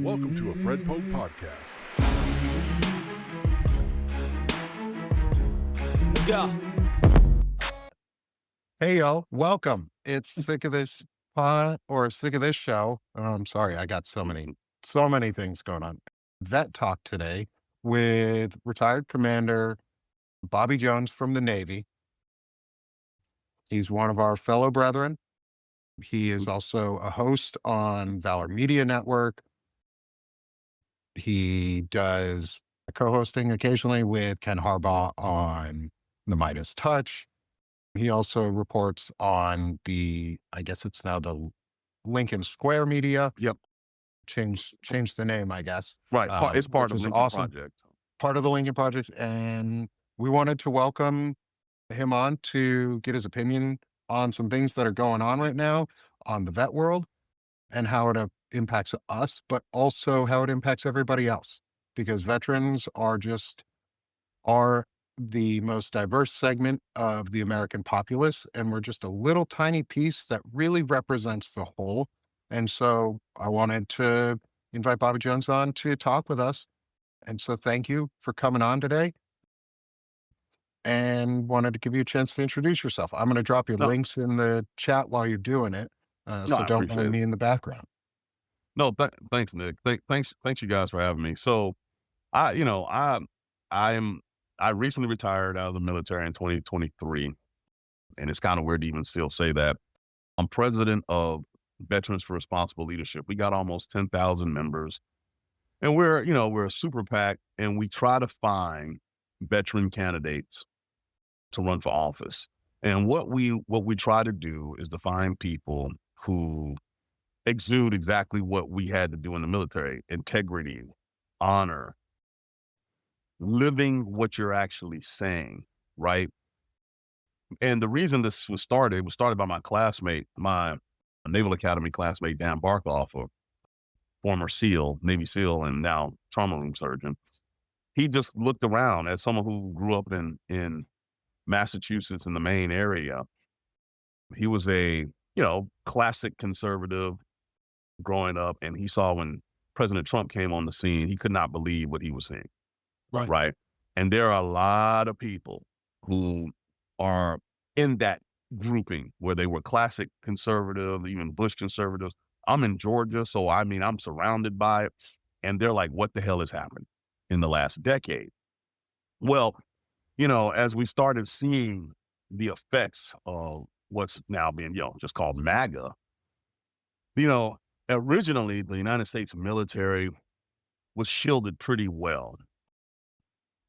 Welcome to a Fred Pope podcast. Let's go. Hey, y'all. Welcome. It's Sick of This Sick of This Show. Oh, I'm sorry. I got so many things going on. Vet Talk today with retired Commander Bobby Jones from the Navy. He's one of our fellow brethren. He is also a host on Valor Media Network. He does co-hosting occasionally with Ken Harbaugh on the Midas Touch. He also reports on I guess it's now the Lincoln Square Media. Yep. Change the name, I guess. Right. It's part of the Lincoln awesome. Project. Part of the Lincoln Project. And we wanted to welcome him on to get his opinion on some things that are going on right now on the vet world and how it impacts us, but also how it impacts everybody else. Because veterans are the most diverse segment of the American populace, and we're just a little tiny piece that really represents the whole. And so I wanted to invite Bobby Jones on to talk with us. And so thank you for coming on today, and wanted to give you a chance to introduce yourself. I'm going to drop your links in the chat while you're doing it. So I don't appreciate mind it. me in the background. No, thanks, Nick. Thanks you guys for having me. So I recently retired out of the military in 2023, and it's kind of weird to even still say that. I'm president of Veterans for Responsible Leadership. We got almost 10,000 members, and we're a super PAC, and we try to find veteran candidates to run for office. And what we try to do is to find people who exude exactly what we had to do in the military: integrity, honor, living what you're actually saying, right? And the reason this was started by my classmate, my Naval Academy classmate, Dan Barkoff, a former SEAL, Navy SEAL, and now trauma room surgeon. He just looked around as someone who grew up in Massachusetts in the Maine area. He was a, classic conservative growing up, and he saw when President Trump came on the scene, he could not believe what he was seeing. Right. And there are a lot of people who are in that grouping where they were classic conservative, even Bush conservatives. I'm in Georgia, so I'm surrounded by it. And they're like, what the hell has happened in the last decade? Well, as we started seeing the effects of what's now being, just called Maga, originally the United States military was shielded pretty well.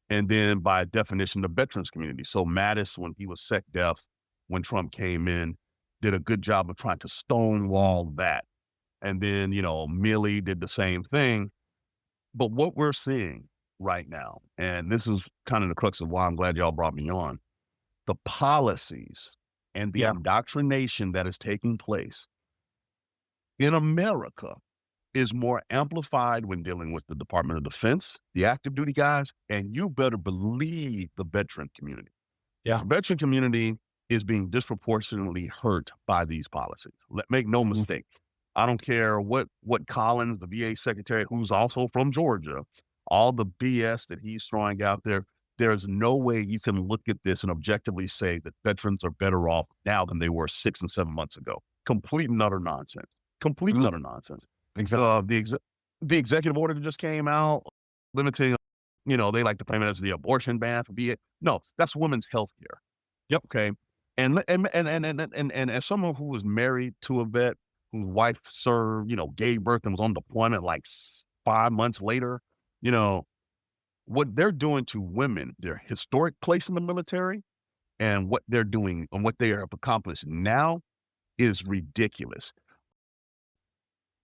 And then by definition, the veterans community. So Mattis, when he was SecDef, when Trump came in, did a good job of trying to stonewall that. And then, Milley did the same thing. But what we're seeing right now, and this is kind of the crux of why I'm glad y'all brought me on, the policies and the indoctrination that is taking place in America is more amplified when dealing with the Department of Defense, the active duty guys, and you better believe the veteran community. Yeah. The veteran community is being disproportionately hurt by these policies. Make no mistake. I don't care what Collins, the VA secretary, who's also from Georgia, all the BS that he's throwing out there, there's no way you can look at this and objectively say that veterans are better off now than they were 6 and 7 months ago. Complete and utter nonsense. Complete and utter nonsense. Exactly. The executive order that just came out limiting, they like to frame it as the abortion ban for VA. No, that's women's health care. Yep. Okay. And as someone who was married to a vet whose wife served, gave birth and was on deployment like 5 months later, what they're doing to women, their historic place in the military, and what they're doing and what they have accomplished now is ridiculous.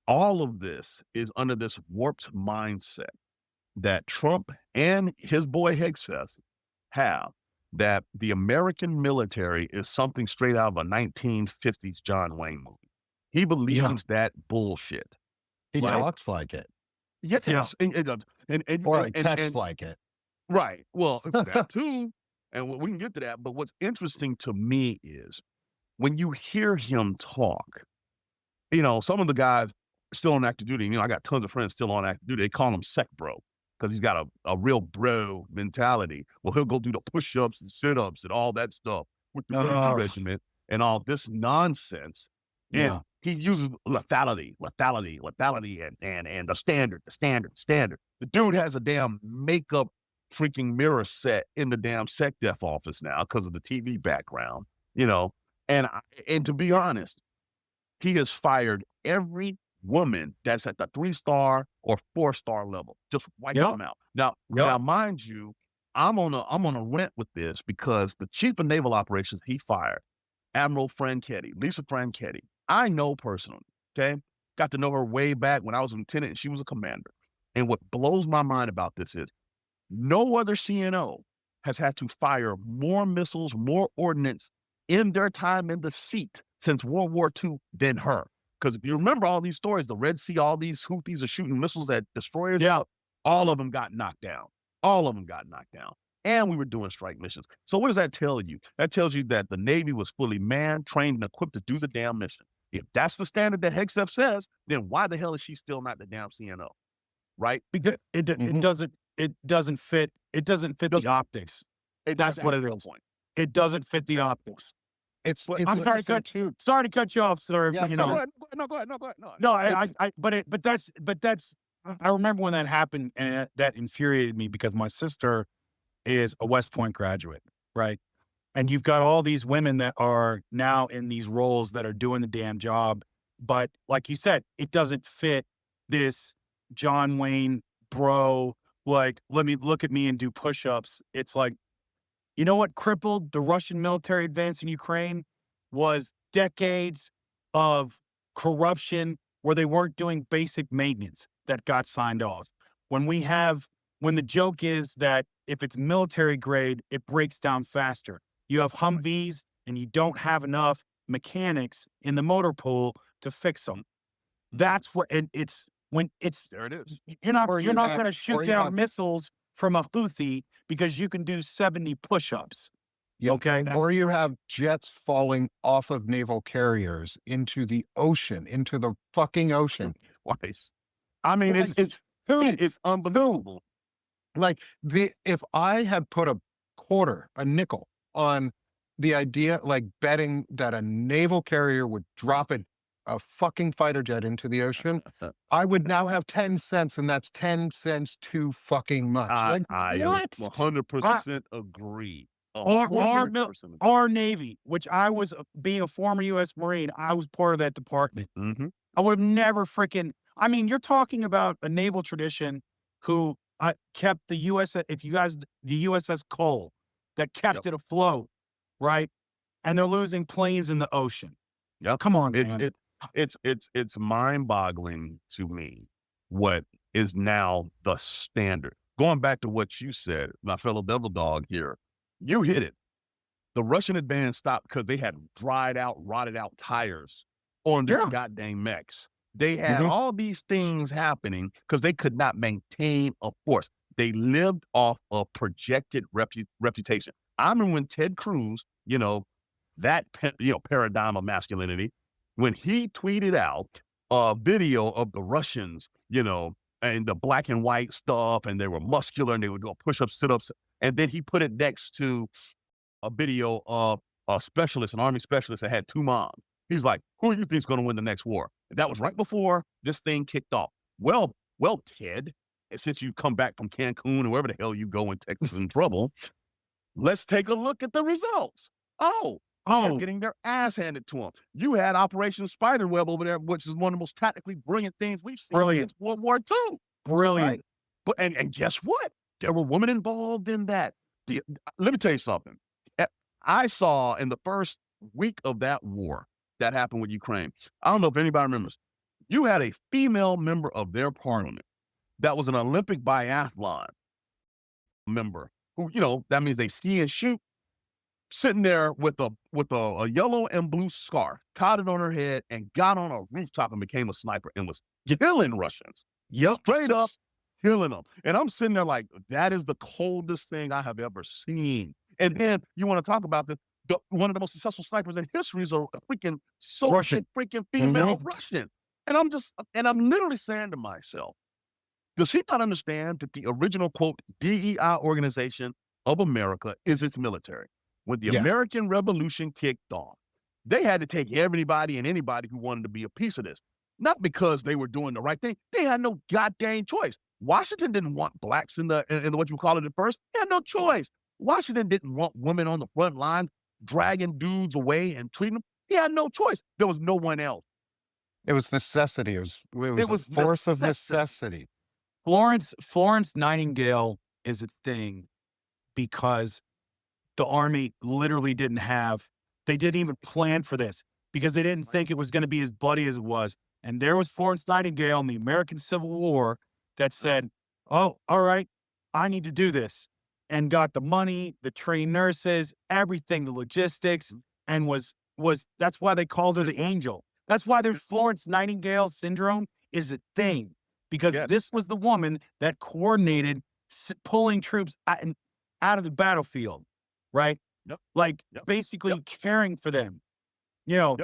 All of this is under this warped mindset that Trump and his boy Hegseth have, that the American military is something straight out of a 1950s John Wayne movie. He believes that bullshit. He talks like it. Yes. Or he texts like it. Right. Well, it's that too. And we can get to that. But what's interesting to me is when you hear him talk, some of the guys still on active duty. I got tons of friends still on active duty. They call him Sec Bro because he's got a real bro mentality. Well, he'll go do the push-ups and sit-ups and all that stuff with the Ranger Oh, Regiment and all this nonsense. And yeah. he uses lethality, and the standard. The dude has a damn makeup freaking mirror set in the damn sec def office now because of the TV background, you know. And to be honest, he has fired every woman that's at the 3-star or 4-star level. Just wipe Yep. them out. Now, Yep. mind you, I'm on a rent with this because the chief of naval operations he fired, Admiral Franchetti, Lisa Franchetti, I know personally. Okay, got to know her way back when I was a lieutenant and she was a commander. And what blows my mind about this is no other CNO has had to fire more missiles, more ordnance in their time in the seat since World War II than her. Because if you remember all these stories, the Red Sea, all these Houthis are shooting missiles at destroyers. Yeah. All of them got knocked down. All of them got knocked down. And we were doing strike missions. So what does that tell you? That tells you that the Navy was fully manned, trained, and equipped to do the damn mission. If that's the standard that HEXF says, then why the hell is she still not the damn CNO? Right? Because it doesn't fit the optics. That's what it is. Point. It doesn't fit the optics. It's I'm sorry to cut you off, sir. Yeah, you No, know. go ahead. No, go ahead. No, but that's I remember when that happened, and that infuriated me because my sister is a West Point graduate, right? And you've got all these women that are now in these roles that are doing the damn job, but like you said, it doesn't fit this John Wayne bro. Like, let me look at me and do push-ups. It's like, you know what crippled the Russian military advance in Ukraine was decades of corruption where they weren't doing basic maintenance that got signed off. When the joke is that if it's military grade, it breaks down faster. You have Humvees and you don't have enough mechanics in the motor pool to fix them. That's what it's when it's There it is. you're not Or you're you not have- going to or shoot you down have- missiles from a Houthi because you can do 70 push-ups. Yeah. Okay. Or you have jets falling off of naval carriers into the ocean, into the fucking ocean. Twice. I mean, Who? it's unbelievable. Like if I had put a nickel on the idea, like betting that a naval carrier would drop a fucking fighter jet into the ocean, I would now have 10 cents, and that's 10 cents too fucking much. Like, I what? 100% agree. Our Navy, which I was being a former U.S. Marine, I was part of that department. Mm-hmm. I would have never freaking. I mean, you're talking about a naval tradition who kept the USS. If you guys, the USS Cole, that kept it afloat, right? And they're losing planes in the ocean. Yep. Come on, man. It's mind-boggling to me what is now the standard. Going back to what you said, my fellow devil dog here, you hit it. The Russian advance stopped because they had dried out, rotted out tires on their goddamn mechs. They had all these things happening because they could not maintain a force. They lived off a projected reputation. I remember when Ted Cruz, that paradigm of masculinity, when he tweeted out a video of the Russians, and the black and white stuff, and they were muscular and they would do push-ups, sit-ups, and then he put it next to a video of a specialist, an army specialist that had 2 moms. He's like, who do you think is going to win the next war? And that was right before this thing kicked off. Well, Ted, since you come back from Cancun or wherever the hell you go in Texas in trouble, let's take a look at the results. They're getting their ass handed to them. You had Operation Spiderweb over there, which is one of the most tactically brilliant things we've seen since World War II. Brilliant. Right? But and guess what? There were women involved in that. Let me tell you something. I saw in the first week of that war that happened with Ukraine, I don't know if anybody remembers, you had a female member of their parliament that was an Olympic biathlon member who, that means they ski and shoot, sitting there with a yellow and blue scarf, tied it on her head, and got on a rooftop and became a sniper and was killing Russians. Yep. Straight up killing them. And I'm sitting there like, that is the coldest thing I have ever seen. And then you want to talk about this. one of the most successful snipers in history is a freaking Russian. Soviet freaking female Russian. And I'm literally saying to myself, does he not understand that the original, quote, DEI organization of America is its military? When the Yeah. American Revolution kicked off, they had to take everybody and anybody who wanted to be a piece of this. Not because they were doing the right thing. They had no goddamn choice. Washington didn't want blacks in the what you call it at first. They had no choice. Washington didn't want women on the front lines dragging dudes away and treating them. He had no choice. There was no one else. It was necessity. It was a force of necessity. Florence Nightingale is a thing because the Army literally they didn't even plan for this because they didn't think it was going to be as bloody as it was. And there was Florence Nightingale in the American Civil War that said, oh, all right, I need to do this, and got the money, the trained nurses, everything, the logistics, and that's why they called her the angel. That's why there's Florence Nightingale syndrome is a thing, because this was the woman that coordinated pulling troops out of the battlefield, right? Like basically caring for them, because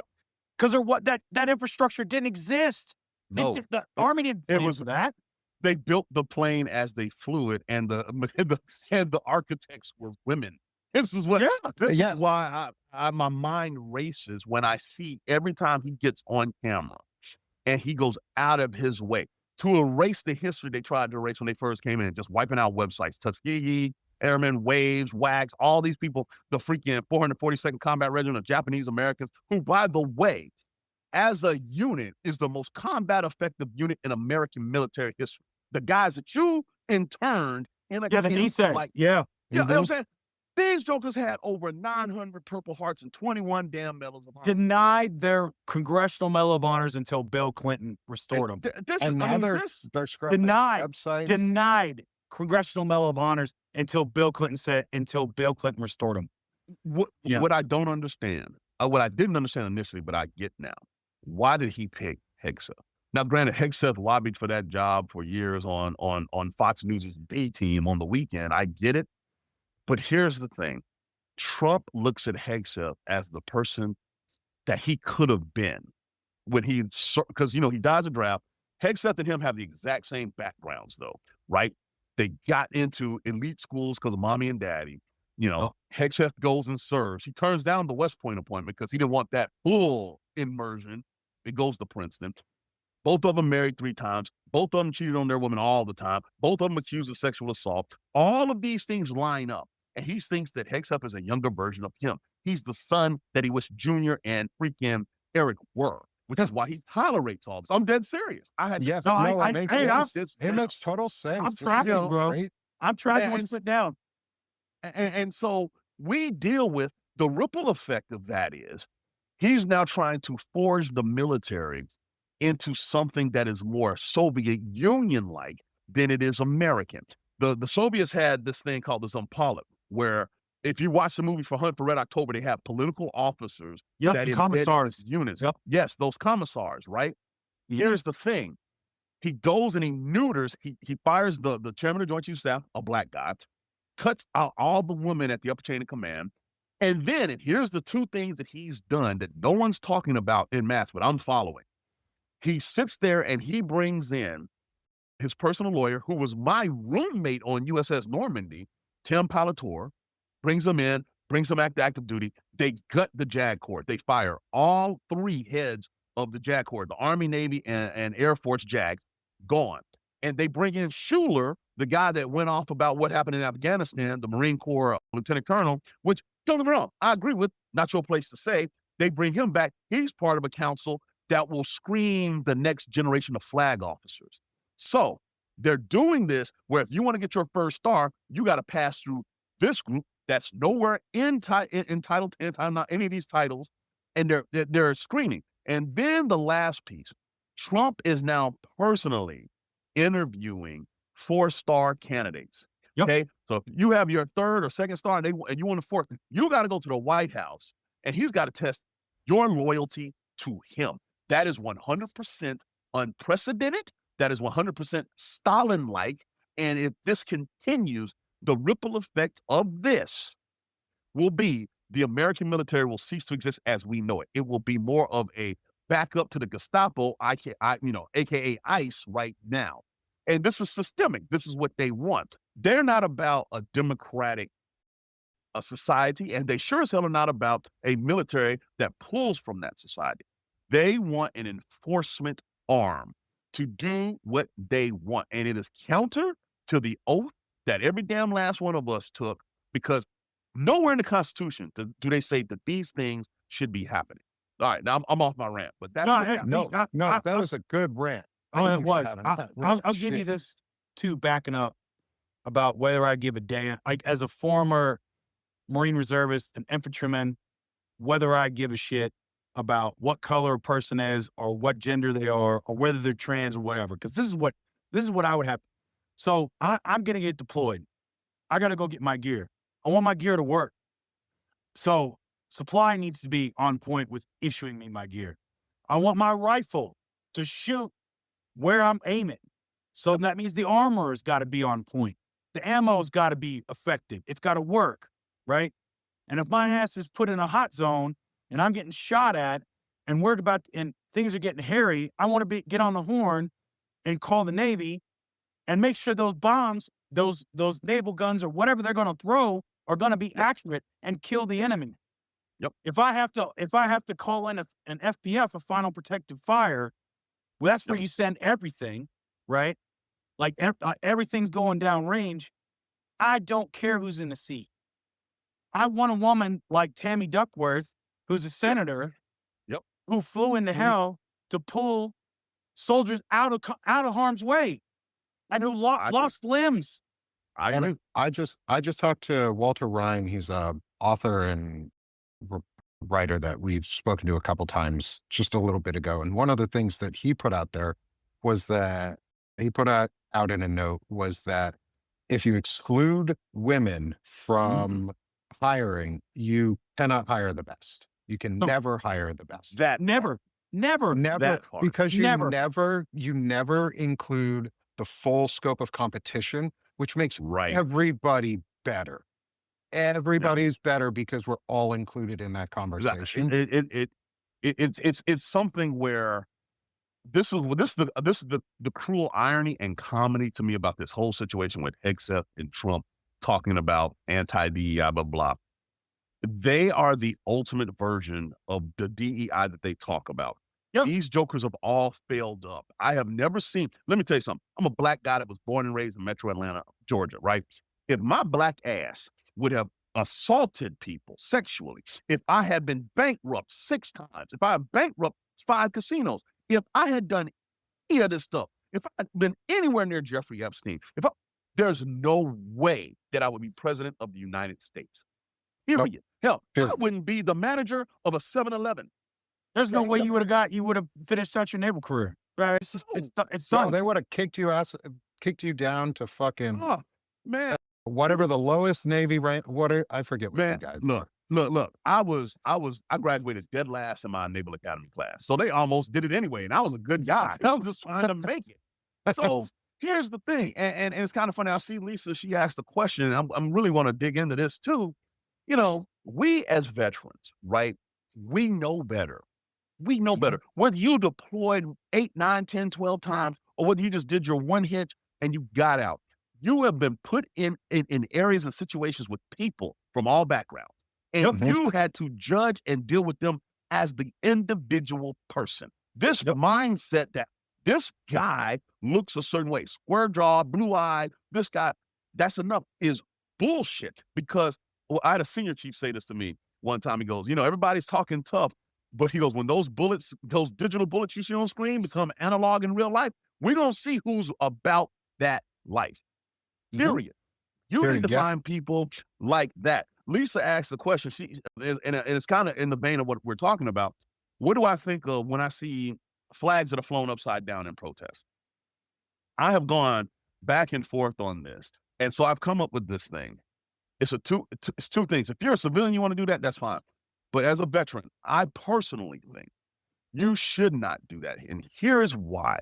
that infrastructure didn't exist. No, the Army didn't plan for that. They built the plane as they flew it, and the architects were women. This is why my mind races when I see every time he gets on camera and he goes out of his way to erase the history they tried to erase when they first came in, just wiping out websites, Tuskegee Airmen, Waves, Wags, all these people, the freaking 442nd Combat Regiment of Japanese Americans, who, by the way, as a unit, is the most combat effective unit in American military history. The guys that you interned in a the NISA. you know what I'm saying? These jokers had over 900 Purple Hearts and 21 damn medals of honor. Denied their Congressional Medal of Honors until Bill Clinton restored them. They're scrubbing websites. Denied Congressional Medal of Honors until Bill Clinton restored them. What I don't understand, what I didn't understand initially, but I get now, why did he pick Hegseth? Now, granted, Hegseth lobbied for that job for years on Fox News' B team on the weekend. I get it. But here's the thing. Trump looks at Hegseth as the person that he could have been when because, he dies a draft. Hegseth and him have the exact same backgrounds, though, right? They got into elite schools because of mommy and daddy. Hegseth goes and serves. He turns down the West Point appointment because he didn't want that full immersion. It goes to Princeton. Both of them married 3 times. Both of them cheated on their women all the time. Both of them accused of sexual assault. All of these things line up. And he thinks that Hegseth is a younger version of him. He's the son that he wished Junior and freaking Eric were, which is why he tolerates all this. I'm dead serious. It makes total sense. I'm tracking, bro. Right? I'm tracking what you put down. And so we deal with the ripple effect of that is he's now trying to forge the military into something that is more Soviet Union-like than it is American. The Soviets had this thing called the Zampolic, where if you watch the movie for Hunt for Red October, they have political officers that commissars units. Yes, those commissars, right? Here's the thing. He goes and he neuters, he fires the chairman of the Joint Chiefs of Staff, a black guy, cuts out all the women at the upper chain of command. And then, and here's the 2 things that he's done that no one's talking about en masse, but I'm following. He sits there and he brings in his personal lawyer, who was my roommate on USS Normandy, Tim Palatore, brings him in, brings him back to active duty. They gut the JAG Corps. They fire all 3 heads of the JAG Corps, the Army, Navy, and Air Force JAGs, gone. And they bring in Schuler, the guy that went off about what happened in Afghanistan, the Marine Corps Lieutenant Colonel, which, don't get me wrong, I agree with, not your place to say. They bring him back. He's part of a council that will screen the next generation of flag officers. So they're doing this where if you want to get your first star, you got to pass through this group that's nowhere entitled to any of these titles, and they're screening. And then the last piece, Trump is now personally interviewing 4-star candidates. Okay, so if you have your 3rd or 2nd star and you want a 4th, you got to go to the White House, and he's got to test your loyalty to him. That is 100% unprecedented. That is 100% Stalin-like. And if this continues, the ripple effect of this will be the American military will cease to exist as we know it. It will be more of a backup to the Gestapo, AKA ICE right now. And this is systemic. This is what they want. They're not about a democratic society, and they sure as hell are not about a military that pulls from that society. They want an enforcement arm to do what they want. And it is counter to the oath that every damn last one of us took, because nowhere in the Constitution do they say that these things should be happening. All right, now I'm off my rant, but that's No, what's hey, happening. No, that was a good rant. Oh, it Thanks, was. Adam. I'll give you this too, backing up about whether I give a damn. Like, as a former Marine reservist and infantryman, whether I give a shit about what color a person is or what gender they are or whether they're trans or whatever. Because this is what I would have. So I'm gonna get deployed. I gotta go get my gear. I want my gear to work. So supply needs to be on point with issuing me my gear. I want my rifle to shoot where I'm aiming. So that means the armor has got to be on point. The ammo's got to be effective. It's got to work, right? And if my ass is put in a hot zone and I'm getting shot at and and things are getting hairy, I want to get on the horn and call the Navy and make sure those bombs, those naval guns or whatever they're going to throw are going to be accurate and kill the enemy. Yep. If I have to call in an FPF, a final protective fire, well, that's where you send everything, right? Like everything's going down range. I don't care who's in the seat. I want a woman like Tammy Duckworth, who's a senator, Yep. who flew into hell to pull soldiers out of harm's way, and who lost limbs. And I just talked to Walter Ryan. He's a author and writer that we've spoken to a couple times just a little bit ago. And one of the things that he put out there was that he put out in a note was that if you exclude women from hiring, you cannot hire the best. You can never hire the best. Never, because you never. never include the full scope of competition, which makes everybody better. Everybody's better because we're all included in that conversation. It's something where this is the cruel irony and comedy to me about this whole situation with Hegseth and Trump talking about anti-DEI, blah, blah. They are the ultimate version of the DEI that they talk about. Yep. These jokers have all failed up. I have never seen, let me tell you something. I'm a black guy that was born and raised in Metro Atlanta, Georgia, right? If my black ass would have assaulted people sexually, if I had been bankrupt 6 times, if I had bankrupt 5 casinos, if I had done any of this stuff, if I had been anywhere near Jeffrey Epstein, there's no way that I would be president of the United States. Period. Nope. Hell, I wouldn't be the manager of a 7-Eleven. There's no way you would have finished out your naval career. Right? It's done. They would have kicked you down to fucking man. Whatever the lowest Navy rank. I forget what you guys. Look. I graduated dead last in my Naval Academy class, so they almost did it anyway, and I was a good guy. I was just trying to make it. So here's the thing, and it's kind of funny. I see Lisa. She asked a question, and I'm really want to dig into this too. You know, we as veterans, right? We know better. We know better. Whether you deployed 8, 9, 10, 12 times, or whether you just did your one hit and you got out, you have been put in areas and situations with people from all backgrounds. And you had to judge and deal with them as the individual person. This mindset that this guy looks a certain way, square jaw, blue eyed, this guy, that's enough, is bullshit. Because I had a senior chief say this to me one time. He goes, everybody's talking tough. But he goes, when those digital bullets you see on screen become analog in real life, we're going to see who's about that life. Period. You need to find people like that. Lisa asked the question, and it's kind of in the vein of what we're talking about. What do I think of when I see flags that are flown upside down in protest? I have gone back and forth on this. And so I've come up with this thing. It's two things. If you're a civilian, you want to do that, that's fine. But as a veteran, I personally think you should not do that. And here is why.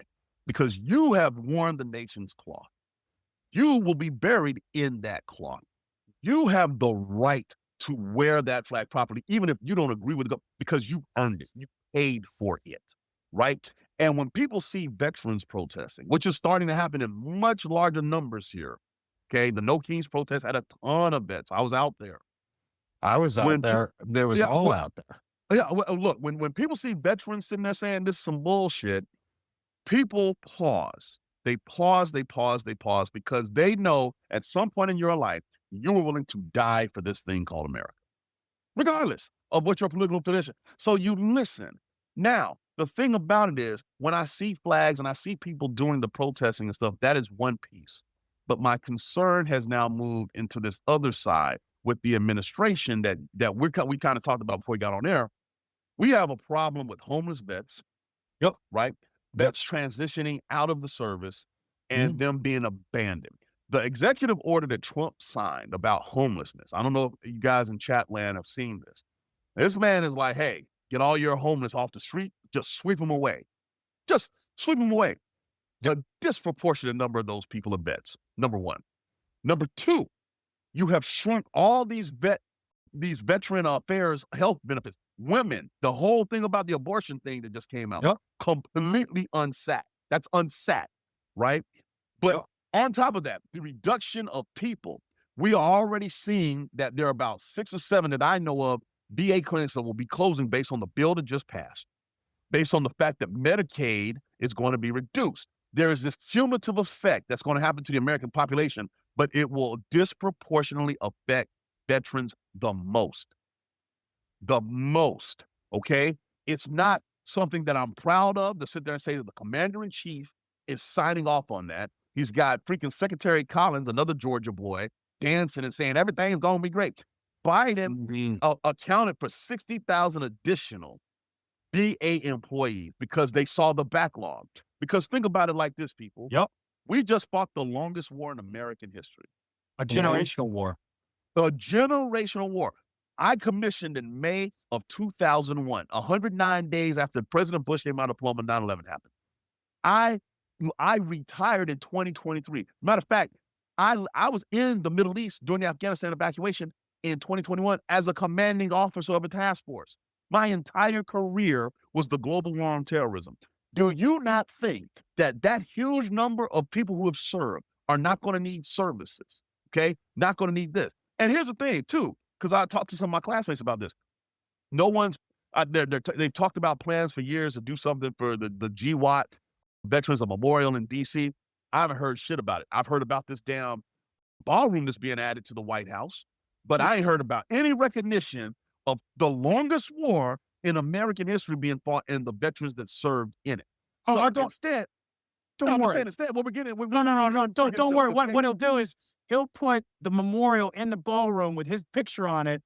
Because you have worn the nation's cloth. You will be buried in that cloth. You have the right to wear that flag properly, even if you don't agree with it, because you earned it. You paid for it, right? And when people see veterans protesting, which is starting to happen in much larger numbers here, okay? The No Kings protest had a ton of vets. I was out there. I was out When there. There was yeah, all out there. yeah, well, look, when people see veterans sitting there saying this is some bullshit, people pause. They pause, they pause, they pause because they know at some point in your life, you were willing to die for this thing called America, regardless of what your political position. So you listen. Now, the thing about it is, when I see flags and I see people doing the protesting and stuff, that is one piece. But my concern has now moved into this other side with the administration that we kind of talked about before we got on air. We have a problem with homeless vets, Yep. right? Vets transitioning out of the service and them being abandoned. The executive order that Trump signed about homelessness, I don't know if you guys in chat land have seen this. This man is like, hey, get all your homeless off the street, just sweep them away. Just sweep them away. A disproportionate number of those people are vets, number one. Number two, you have shrunk all these veteran affairs health benefits. Women, the whole thing about the abortion thing that just came out, Yep. completely unsat. That's unsat, right? But Yep. on top of that, the reduction of people, we are already seeing that there are about 6 or 7 that I know of VA clinics that will be closing based on the bill that just passed, based on the fact that Medicaid is going to be reduced. There is this cumulative effect that's going to happen to the American population, but it will disproportionately affect veterans the most. The most, okay? It's not something that I'm proud of to sit there and say that the commander-in-chief is signing off on that. He's got freaking Secretary Collins, another Georgia boy, dancing and saying everything's going to be great. Biden accounted for 60,000 additional VA employees because they saw the backlog. Because think about it like this, people. Yep. We just fought the longest war in American history. A generational war. A generational war. I commissioned in May of 2001, 109 days after President Bush came out of Plum and 9/11 happened. I retired in 2023. Matter of fact, I was in the Middle East during the Afghanistan evacuation in 2021 as a commanding officer of a task force. My entire career was the global war on terrorism. Do you not think that that huge number of people who have served are not going to need services? Okay, not going to need this. And here's the thing, too, because I talked to some of my classmates about this. No one's they've talked about plans for years to do something for the GWAT Veterans of Memorial in D.C. I haven't heard shit about it. I've heard about this damn ballroom that's being added to the White House, but I ain't heard about any recognition of the longest war in American history being fought and the veterans that served in it. So I don't. instead, Don't worry. Instead, what we're getting, No. Don't worry. What he'll do is he'll put the memorial in the ballroom with his picture on it,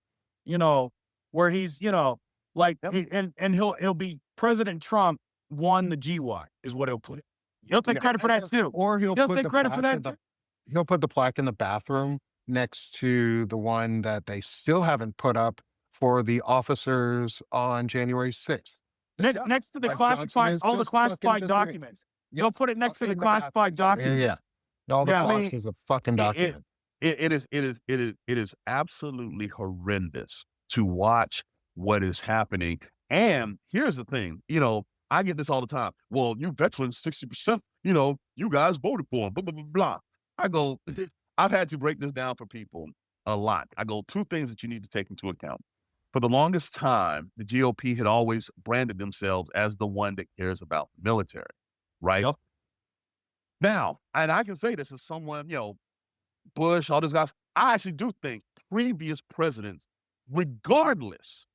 where he's, like, Yep. and he'll be President Trump won the GWAT is what he'll put. He'll take credit for that too. Or he'll He'll put take the credit for plaque that too. he'll put the plaque in the bathroom next to the one that they still haven't put up for the officers on January 6th. Next to the Like classified, Johnson all is the just fucking classified just documents. Yep. He'll put it next to the In the bathroom. classified documents. Yeah. All the Yeah, I mean, boxes of fucking documents. It is absolutely horrendous to watch what is happening. And here's the thing, I get this all the time. Well, you veterans, 60%, you guys voted for them, blah, blah, blah, blah. I go, I've had to break this down for people a lot. I go, 2 things that you need to take into account. For the longest time, the GOP had always branded themselves as the one that cares about the military, right? Yep. Now, and I can say this as someone, Bush, all these guys, I actually do think previous presidents, regardless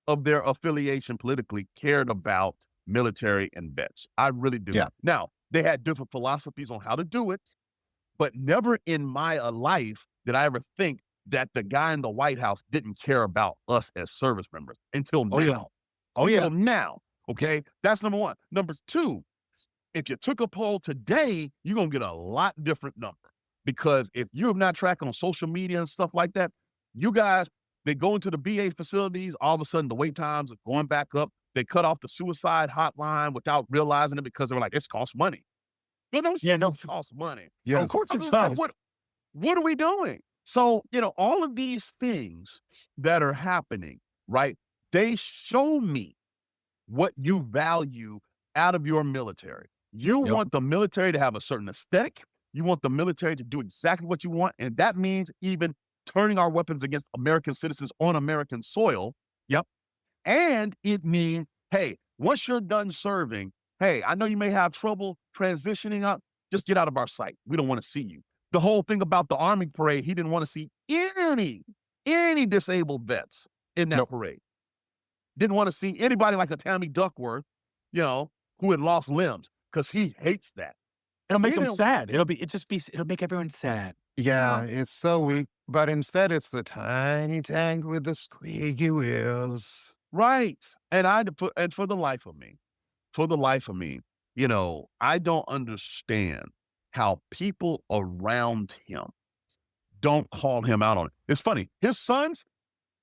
of their affiliation politically, cared about military and vets. I really do. Yeah. Now, they had different philosophies on how to do it, but never in my life did I ever think that the guy in the White House didn't care about us as service members until now. Yeah. Until now. Okay. That's number one. Number 2, if you took a poll today, you're going to get a lot different number. Because if you have not tracked on social media and stuff like that, you guys, they go into the VA facilities, all of a sudden the wait times are going back up. They cut off the suicide hotline without realizing it because they were like, it's cost money. But no, Yeah, no. it costs money. Yeah. Of course I'm it just like, does. what are we doing? So, all of these things that are happening, right? They show me what you value out of your military. You Yep. want the military to have a certain aesthetic. You want the military to do exactly what you want. And that means even turning our weapons against American citizens on American soil. Yep. And it means, hey, once you're done serving, hey, I know you may have trouble transitioning up. Just get out of our sight. We don't want to see you. The whole thing about the Army parade, he didn't want to see any disabled vets in that Nope. parade. Didn't want to see anybody like a Tammy Duckworth, who had lost limbs, because he hates that. It'll make He them didn't- sad. It'll make everyone sad. Yeah, it's so weak. But instead, it's the tiny tank with the squeaky wheels. Right. And for the life of me, I don't understand how people around him don't call him out on it. It's funny. His sons,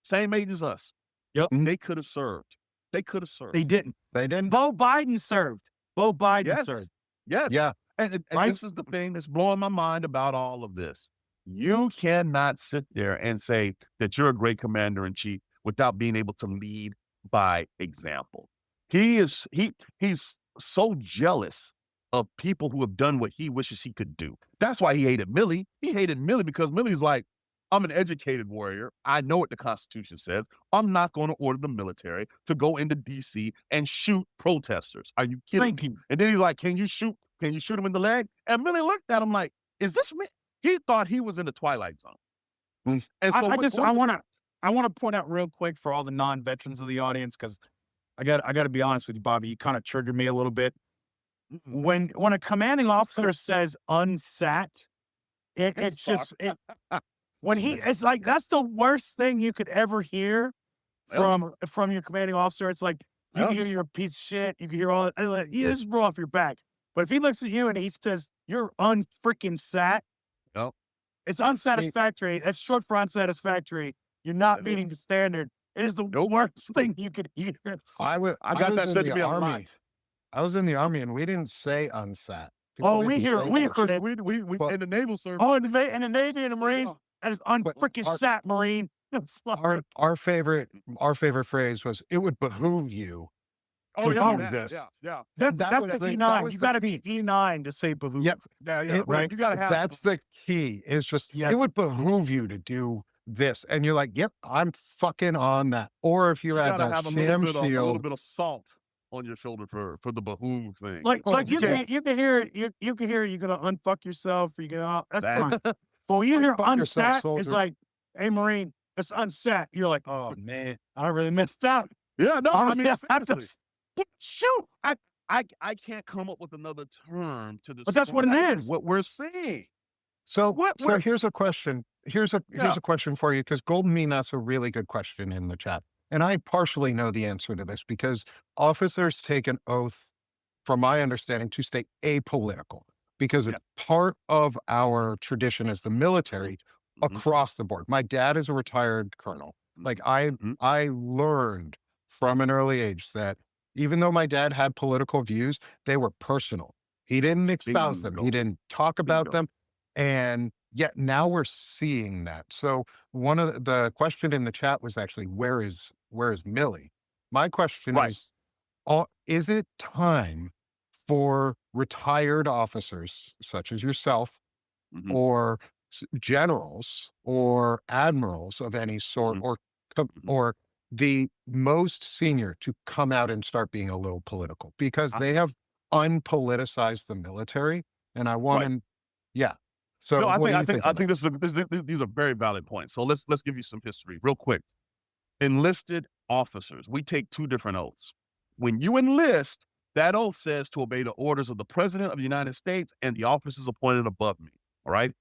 same age as us. Yep. They could have served. They could have served. They didn't. They didn't. Bo Biden served. Bo Biden Yes. served. Yes. Yeah. And Right? this is the thing that's blowing my mind about all of this. You cannot sit there and say that you're a great commander in chief without being able to lead by example. He's so jealous of people who have done what he wishes he could do. That's why he hated Milley. He hated Milley because Milley's like, I'm an educated warrior. I know what the Constitution says. I'm not going to order the military to go into D.C. and shoot protesters. Are you kidding Thank me? you. And then he's like, can you shoot him in the leg? And Milley looked at him like, is this me? He thought he was in the Twilight Zone. Mm. And so I want to point out real quick for all the non-veterans of the audience, because I got to be honest with you, Bobby. You kind of triggered me a little bit. When a commanding officer says unsat, it's just it's like that's the worst thing you could ever hear from your commanding officer. It's like you can hear you're a piece of shit. You can hear all that. You just roll off your back. But if he looks at you and he says you're unfreaking sat, Yep. it's unsatisfactory. That's short for unsatisfactory. You're not It meeting is. the standard. It is the worst thing you could hear. I got that was said in to the me a army. lot. I was in the army, and we didn't say unsat. Oh, People we didn't hear say we that. heard it. We But- in the naval service. Oh, and the Navy and the Marines, that is unfreaking our- sat Marine. It's like- Our favorite phrase was, "It would behoove you." Oh, to yeah, do yeah, this. yeah. That's That the was the- E9. that was You the got to be E9 to say behoove. Yep. Yeah, Right. You gotta have That's the key. It's just, Yeah. it would behoove you to do this. And you're like, yep, I'm fucking on that. Or if you you had gotta that have a sham little shield. bit of salt on your shoulder for the behoove thing. Like you yeah. can hear it. You can hear it. You're gonna unfuck yourself. Or you're gonna. That's That- fine. But when you hear Unfuck yourself, unsat, it's soldier. like, hey Marine, it's unsat. You're like, oh man, I really missed out. yeah, no, I mean, I'm seriously. just- shoot. I can't come up with another term to describe But that's what it is. what we're seeing. So, What- so what- here's a question. Here's a question for you, because Golden Mean asked a really good question in the chat. And I partially know the answer to this because officers take an oath, from my understanding, to stay apolitical, because it's part of our tradition as the military Mhm. across the board. My dad is a retired colonel. Like Mhm. I learned from an early age that even though my dad had political views, they were personal. He didn't espouse them. He Bingo. didn't talk about Bingo. them. And yet now we're seeing that. So one of the question in the chat was actually, where is Millie? My question Right. is it time for retired officers such as yourself Mhm. or generals or admirals of any sort, or the most senior, to come out and start being a little political, because they have unpoliticized the military? And I want Right. to, yeah. So No, what do you I think on that? these are very valid points. So let's give you some history real quick. Enlisted officers, we take two different oaths. When you enlist, that oath says to obey the orders of the President of the United States and the officers appointed above me. All right.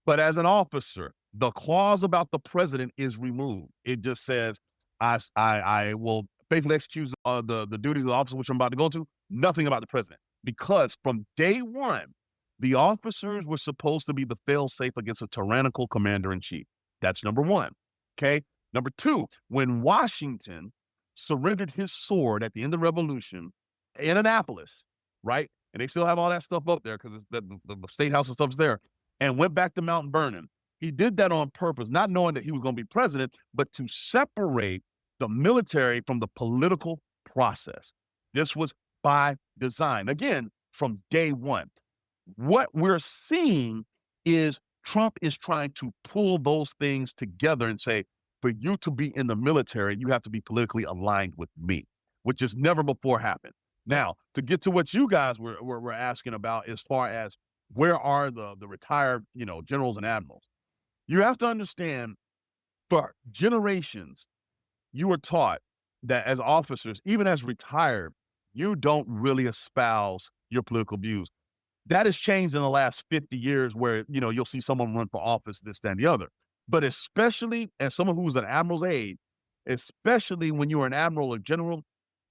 But as an officer, the clause about the president is removed. It just says, I will faithfully execute the duties of the officer, which I'm about to go to. Nothing about the president, because from day one, the officers were supposed to be the fail-safe against a tyrannical commander-in-chief. That's number one. Okay. Number two, when Washington surrendered his sword at the end of the Revolution in Annapolis, right? And they still have all that stuff up there because the State House and stuff's there, and went back to Mount Vernon. He did that on purpose, not knowing that he was going to be president, but to separate the military from the political process. This was by design. Again, from day one. What we're seeing is Trump is trying to pull those things together and say, for you to be in the military, you have to be politically aligned with me, which has never before happened. Now, to get to what you guys were asking about as far as where are the retired, generals and admirals, you have to understand for generations, you were taught that as officers, even as retired, you don't really espouse your political views. That has changed in the last 50 years where, you'll see someone run for office, this, that, and the other. But especially as someone who's an admiral's aide, especially when you're an admiral or general,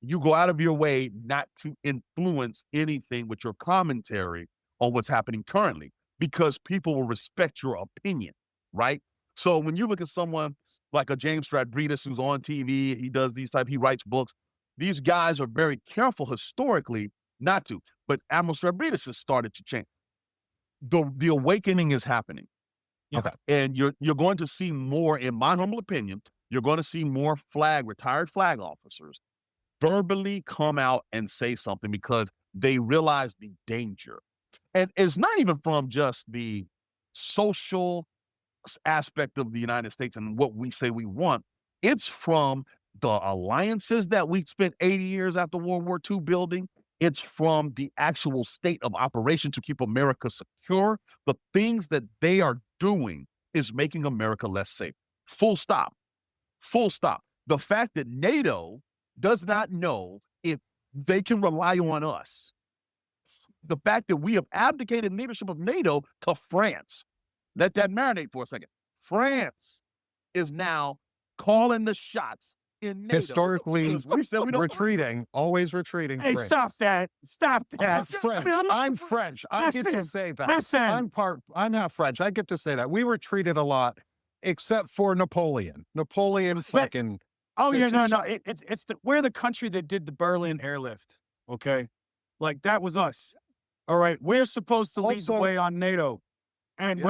you go out of your way not to influence anything with your commentary on what's happening currently because people will respect your opinion, right? So when you look at someone like a James Stradbridis who's on TV, he writes books. These guys are very careful historically not to. But Admiral Stradbridis has started to change. The awakening is happening. Yeah. Okay. And you're going to see more, in my humble opinion, you're going to see more retired flag officers verbally come out and say something because they realize the danger. And it's not even from just the social aspect of the United States and what we say we want. It's from the alliances that we spent 80 years after World War II building. It's from the actual state of operation to keep America secure. The things that they are doing is making America less safe. Full stop. Full stop. The fact that NATO does not know if they can rely on us. The fact that we have abdicated leadership of NATO to France. Let that marinate for a second. France is now calling the shots in NATO. Historically we said we don't retreating, always retreating. Hey, France. stop that. Stop that. I'm French. I'm French. I get to say that. I'm half French. I get to say that. We were treated a lot, except for Napoleon. Napoleon fucking. Oh, yeah, no. We're the country that did the Berlin airlift. Okay. Like that was us. All right. We're supposed to lead the way on NATO. And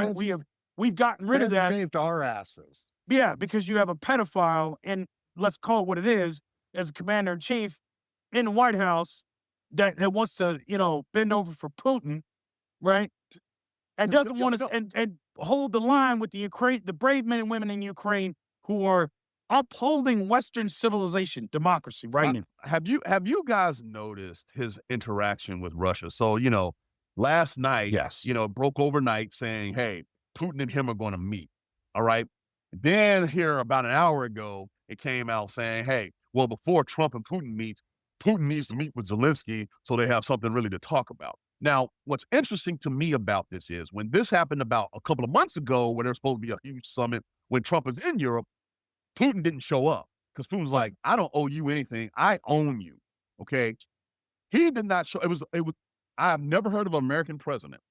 we've gotten rid of that. Saved our asses. Yeah, because you have a pedophile, and let's call it what it is, as a commander in chief in the White House that wants to, bend over for Putin, right? And doesn't want to and hold the line with the brave men and women in Ukraine who are upholding Western civilization, democracy, right now. Have you guys noticed his interaction with Russia? So, last night, yes, broke overnight saying, hey, Putin and him are going to meet. All right. Then here about an hour ago, it came out saying, hey, well, before Trump and Putin meet, Putin needs to meet with Zelensky so they have something really to talk about. Now, what's interesting to me about this is when this happened about a couple of months ago, when there's supposed to be a huge summit, when Trump is in Europe, Putin didn't show up because Putin was like, I don't owe you anything. I own you. Okay. He did not show. It was, I have never heard of an American president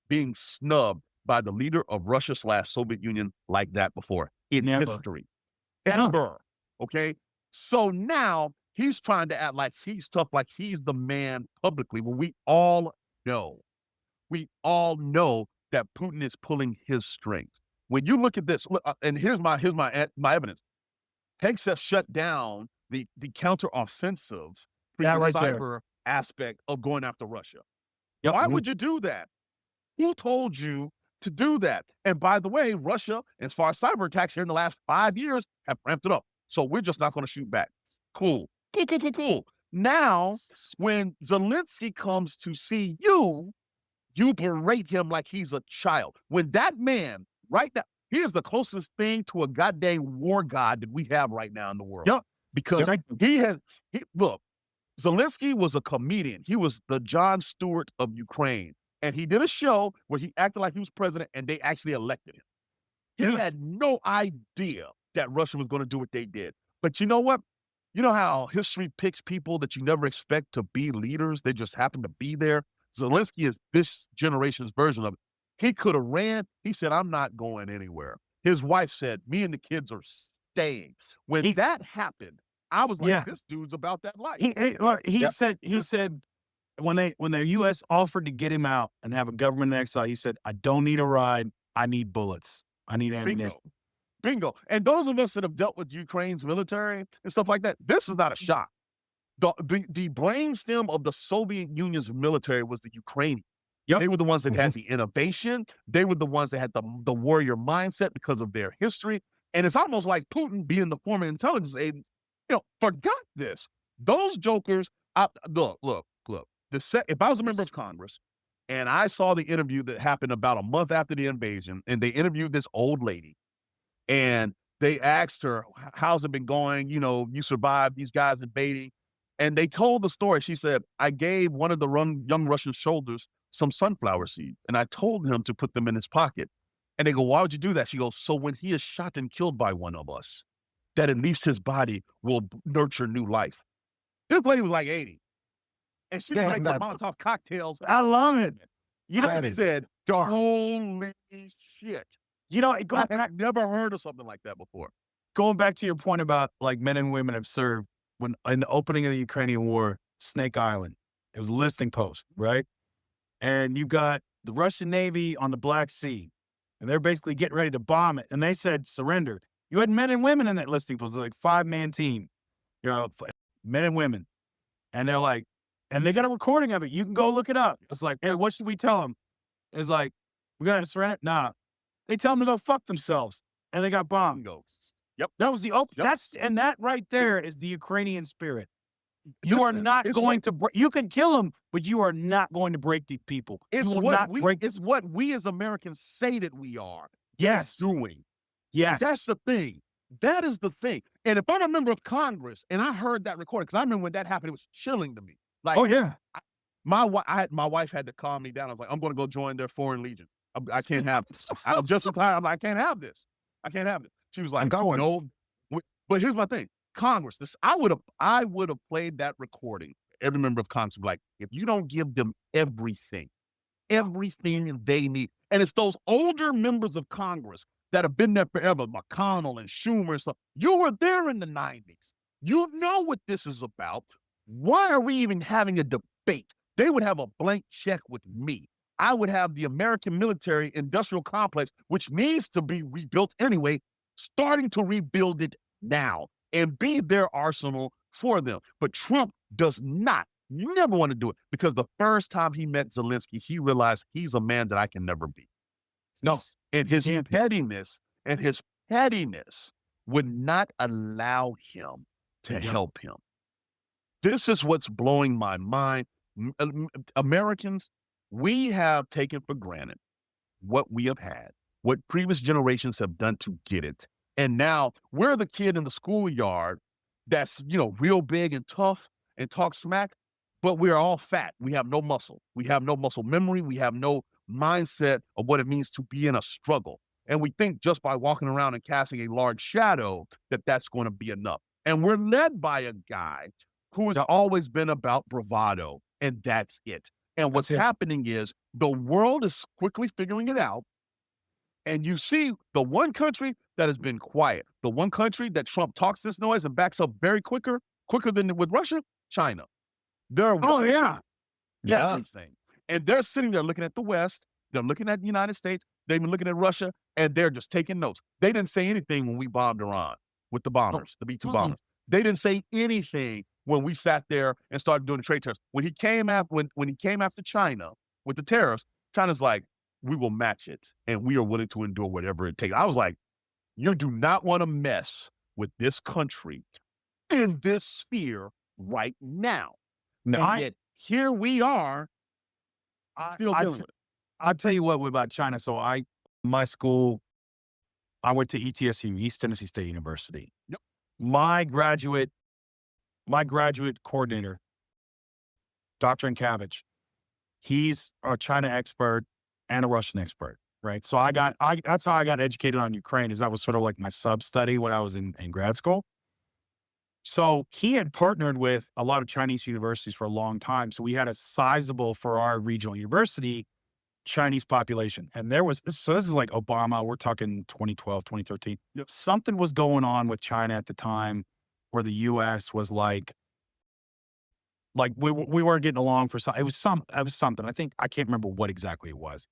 being snubbed by the leader of Russia/Soviet Union like that before in history. Ever. Okay. So now he's trying to act like he's tough, like he's the man publicly, when we all know that Putin is pulling his strings. When you look at this, and here's my evidence. Hegseth shut down the counteroffensive cyber aspect of going after Russia. Yep. Why would you do that? Who told you to do that? And by the way, Russia, as far as cyber attacks here in the last 5 years, have ramped it up. So we're just not going to shoot back. Cool. Now, when Zelensky comes to see you, you berate him like he's a child. When that man, right now, he is the closest thing to a goddamn war god that we have right now in the world. Yep. Because look, Zelensky was a comedian. He was the Jon Stewart of Ukraine. And he did a show where he acted like he was president and they actually elected him. He had no idea that Russia was going to do what they did. But you know what? You know how history picks people that you never expect to be leaders? They just happen to be there. Zelensky is this generation's version of it. He could have ran. He said, I'm not going anywhere. His wife said, me and the kids are staying. When that happened, I was like, this dude's about that life. He said when the U.S. offered to get him out and have a government in exile, he said, I don't need a ride. I need bullets. I need ammunition. Bingo. Bingo. And those of us that have dealt with Ukraine's military and stuff like that, this is not a shock. The brainstem of the Soviet Union's military was the Ukrainians. Yep. They were the ones that had the innovation. They were the ones that had the warrior mindset because of their history. And it's almost like Putin, being the former intelligence agent, forgot this. Those jokers, look. If I was a member of Congress and I saw the interview that happened about a month after the invasion, and they interviewed this old lady, and they asked her, how's it been going? You survived these guys invading. And they told the story. She said, I gave one of the young Russian soldiers some sunflower seeds, and I told him to put them in his pocket. And they go, why would you do that? She goes, so when he is shot and killed by one of us, that at least his body will nurture new life. This lady was like 80. And she drank the Molotov cocktails. I love it. I said, holy shit. I have never heard of something like that before. Going back to your point about like men and women have served, when in the opening of the Ukrainian war, Snake Island, it was a listing post, right? And you got the Russian Navy on the Black Sea, and they're basically getting ready to bomb it. And they said, surrender. You had men and women in that listing post, like 5-man team, men and women. And they're like, and they got a recording of it. You can go look it up. It's like, hey, what should we tell them? It's like, we got to surrender? Nah. They tell them to go fuck themselves. And they got bombed. Yep. That was the and that right there is the Ukrainian spirit. You are not going to break. You can kill them, but you are not going to break these people. It's what we as Americans say that we are. Yes. Doing. Yes. That's the thing. That is the thing. And if I'm a member of Congress and I heard that recording, because I remember when that happened, it was chilling to me. Like, oh yeah. My wife had to calm me down. I was like, I'm going to go join their Foreign Legion. I can't have this. I'm just I'm like, I can't have this. I can't have it. She was like, no. But here's my thing. Congress, I would have played that recording. Every member of Congress would be like, if you don't give them everything they need, and it's those older members of Congress that have been there forever, McConnell and Schumer and stuff. You were there in the 90s. You know what this is about. Why are we even having a debate? They would have a blank check with me. I would have the American military industrial complex, which needs to be rebuilt anyway, starting to rebuild it now and be their arsenal for them. But Trump does never want to do it, because the first time he met Zelensky, he realized he's a man that I can never be. No, and his pettiness would not allow him to help him. This is what's blowing my mind. Americans, we have taken for granted what we have had, what previous generations have done to get it. And now we're the kid in the schoolyard that's, real big and tough and talk smack, but we're all fat. We have no muscle. We have no muscle memory. We have no mindset of what it means to be in a struggle. And we think just by walking around and casting a large shadow that that's going to be enough. And we're led by a guy who has always been about bravado, and that's it. And what's happening is the world is quickly figuring it out. And you see the one country that has been quiet, the one country that Trump talks this noise and backs up quicker than with Russia, China. They're everything. And they're sitting there looking at the West. They're looking at the United States. They've been looking at Russia, and they're just taking notes. They didn't say anything when we bombed Iran with the bombers, the B-2 bombers. They didn't say anything when we sat there and started doing the trade tariffs. When he came after China with the tariffs, China's like, we will match it, and we are willing to endure whatever it takes. I was like, you do not want to mess with this country in this sphere right now. And yet, here we are, still dealing with it. I'll tell you what about China. So my school, I went to ETSU, East Tennessee State University. Yep. My graduate coordinator, Dr. Nkavich, he's a China expert and a Russian expert, right? So that's how I got educated on Ukraine, is that was sort of like my sub-study when I was in grad school. So he had partnered with a lot of Chinese universities for a long time. So we had a sizable, for our regional university, Chinese population. And this is like Obama, we're talking 2012, 2013. Yep. Something was going on with China at the time where the U.S. was like we weren't getting along for something. It was something. I can't remember what exactly it was.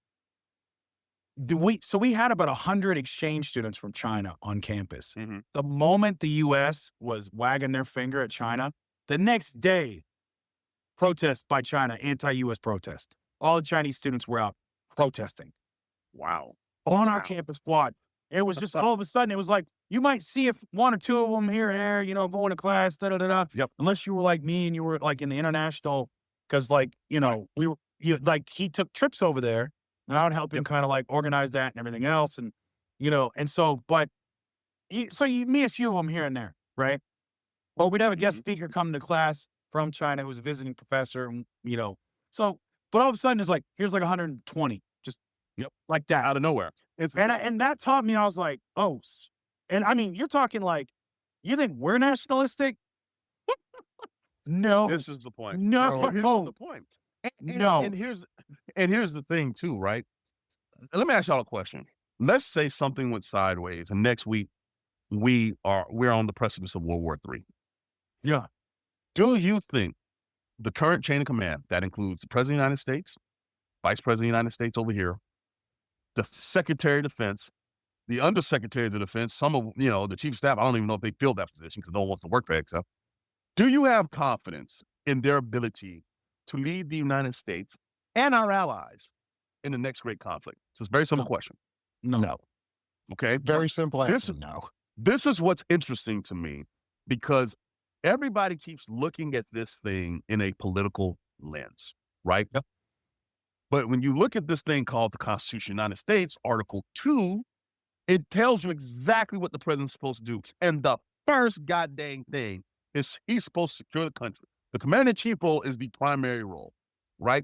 So we had about 100 exchange students from China on campus. Mm-hmm. The moment the U.S. was wagging their finger at China, the next day, protest by China, anti-U.S. protest. All the Chinese students were out protesting Wow. on our Wow. campus quad. It was just all of a sudden, it was like, you might see if one or two of them here and there, going to class, da da da da. Yep. Unless you were like me and you were like in the international, because like, like he took trips over there and I would help him kind of like organize that and everything else. And, and so, but you meet a few of them here and there, right? Or we'd have a guest Mhm. speaker come to class from China who's a visiting professor, and, so, but all of a sudden it's like, here's like 120, just Yep. like that. Out of nowhere. And that taught me, I was like, oh, and I mean, you're talking like, you think we're nationalistic? No, This is the point. no, Here's the point. no. And here's the thing too, right? Let me ask y'all a question. Let's say something went sideways, and next week we're on the precipice of World War III. Yeah. Do you think the current chain of command, that includes the President of the United States, Vice President of the United States over here, the Secretary of Defense, the Undersecretary of the Defense, some of the Chief of Staff, I don't even know if they fill that position because no one wants to work for XF. Do you have confidence in their ability to lead the United States and our allies in the next great conflict? It's a very simple question. No. Okay. Very simple This- answer. No. This is what's interesting to me because everybody keeps looking at this thing in a political lens, right? Yep. But when you look at this thing called the Constitution of the United States, Article 2, it tells you exactly what the president's supposed to do. And the first goddamn thing is he's supposed to secure the country. The commander-in-chief role is the primary role, right?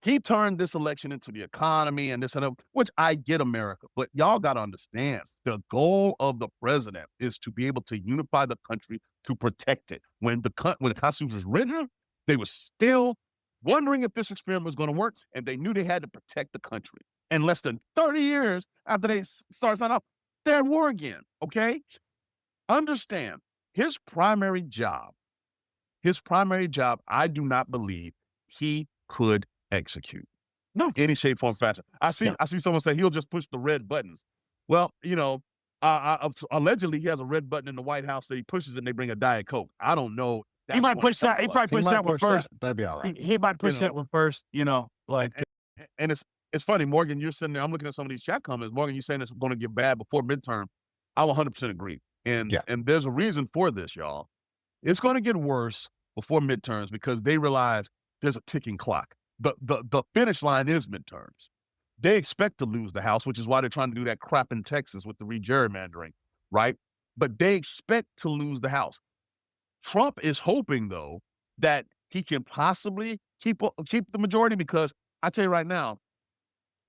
He turned this election into the economy and this and that, which I get America, but y'all got to understand the goal of the president is to be able to unify the country to protect it. When the Constitution was written, they were still wondering if this experiment was going to work, and they knew they had to protect the country. And less than 30 years after they started signing up, they're at war again. Okay, understand his primary job. I do not believe he could execute. No, any shape, form, fashion. I see someone say he'll just push the red buttons. Well, allegedly he has a red button in the White House that he pushes and they bring a Diet Coke. I don't know. He might push that. He probably push that one first. That'd be all right. He might push that one first, like. And it's funny, Morgan, you're sitting there, I'm looking at some of these chat comments. Morgan, you're saying it's going to get bad before midterm. I 100% agree. And there's a reason for this, y'all. It's going to get worse before midterms because they realize there's a ticking clock. The finish line is midterms. They expect to lose the House, which is why they're trying to do that crap in Texas with the re-gerrymandering, right? But they expect to lose the House. Trump is hoping, though, that he can possibly keep the majority because I tell you right now,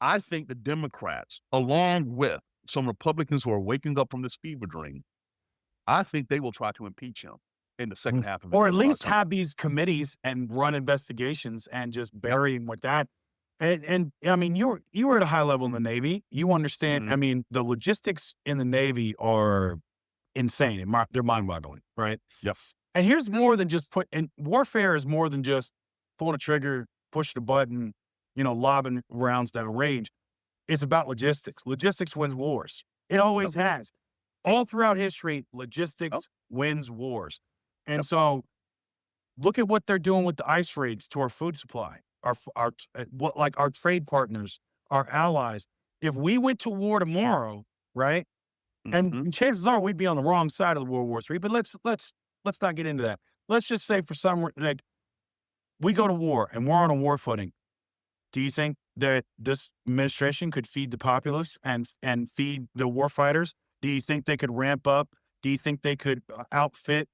I think the Democrats, along with some Republicans who are waking up from this fever dream, I think they will try to impeach him in the second half of it. Or at least have these committees and run investigations and just bury him with that. And I mean, you were at a high level in the Navy. You understand, Mhm. I mean, the logistics in the Navy are insane. They're mind-boggling, right? Yep. And here's more than just and warfare is more than just pulling a trigger, push the button, lobbing rounds down range. It's about logistics. Logistics wins wars. It always has. All throughout history, logistics wins wars. And so look at what they're doing with the ice raids to our food supply, our trade partners, our allies. If we went to war tomorrow, right? And chances are we'd be on the wrong side of the World War III, but let's not get into that. Let's just say for some, like, we go to war and we're on a war footing. Do you think that this administration could feed the populace and feed the war fighters? Do you think they could ramp up? Do you think they could outfit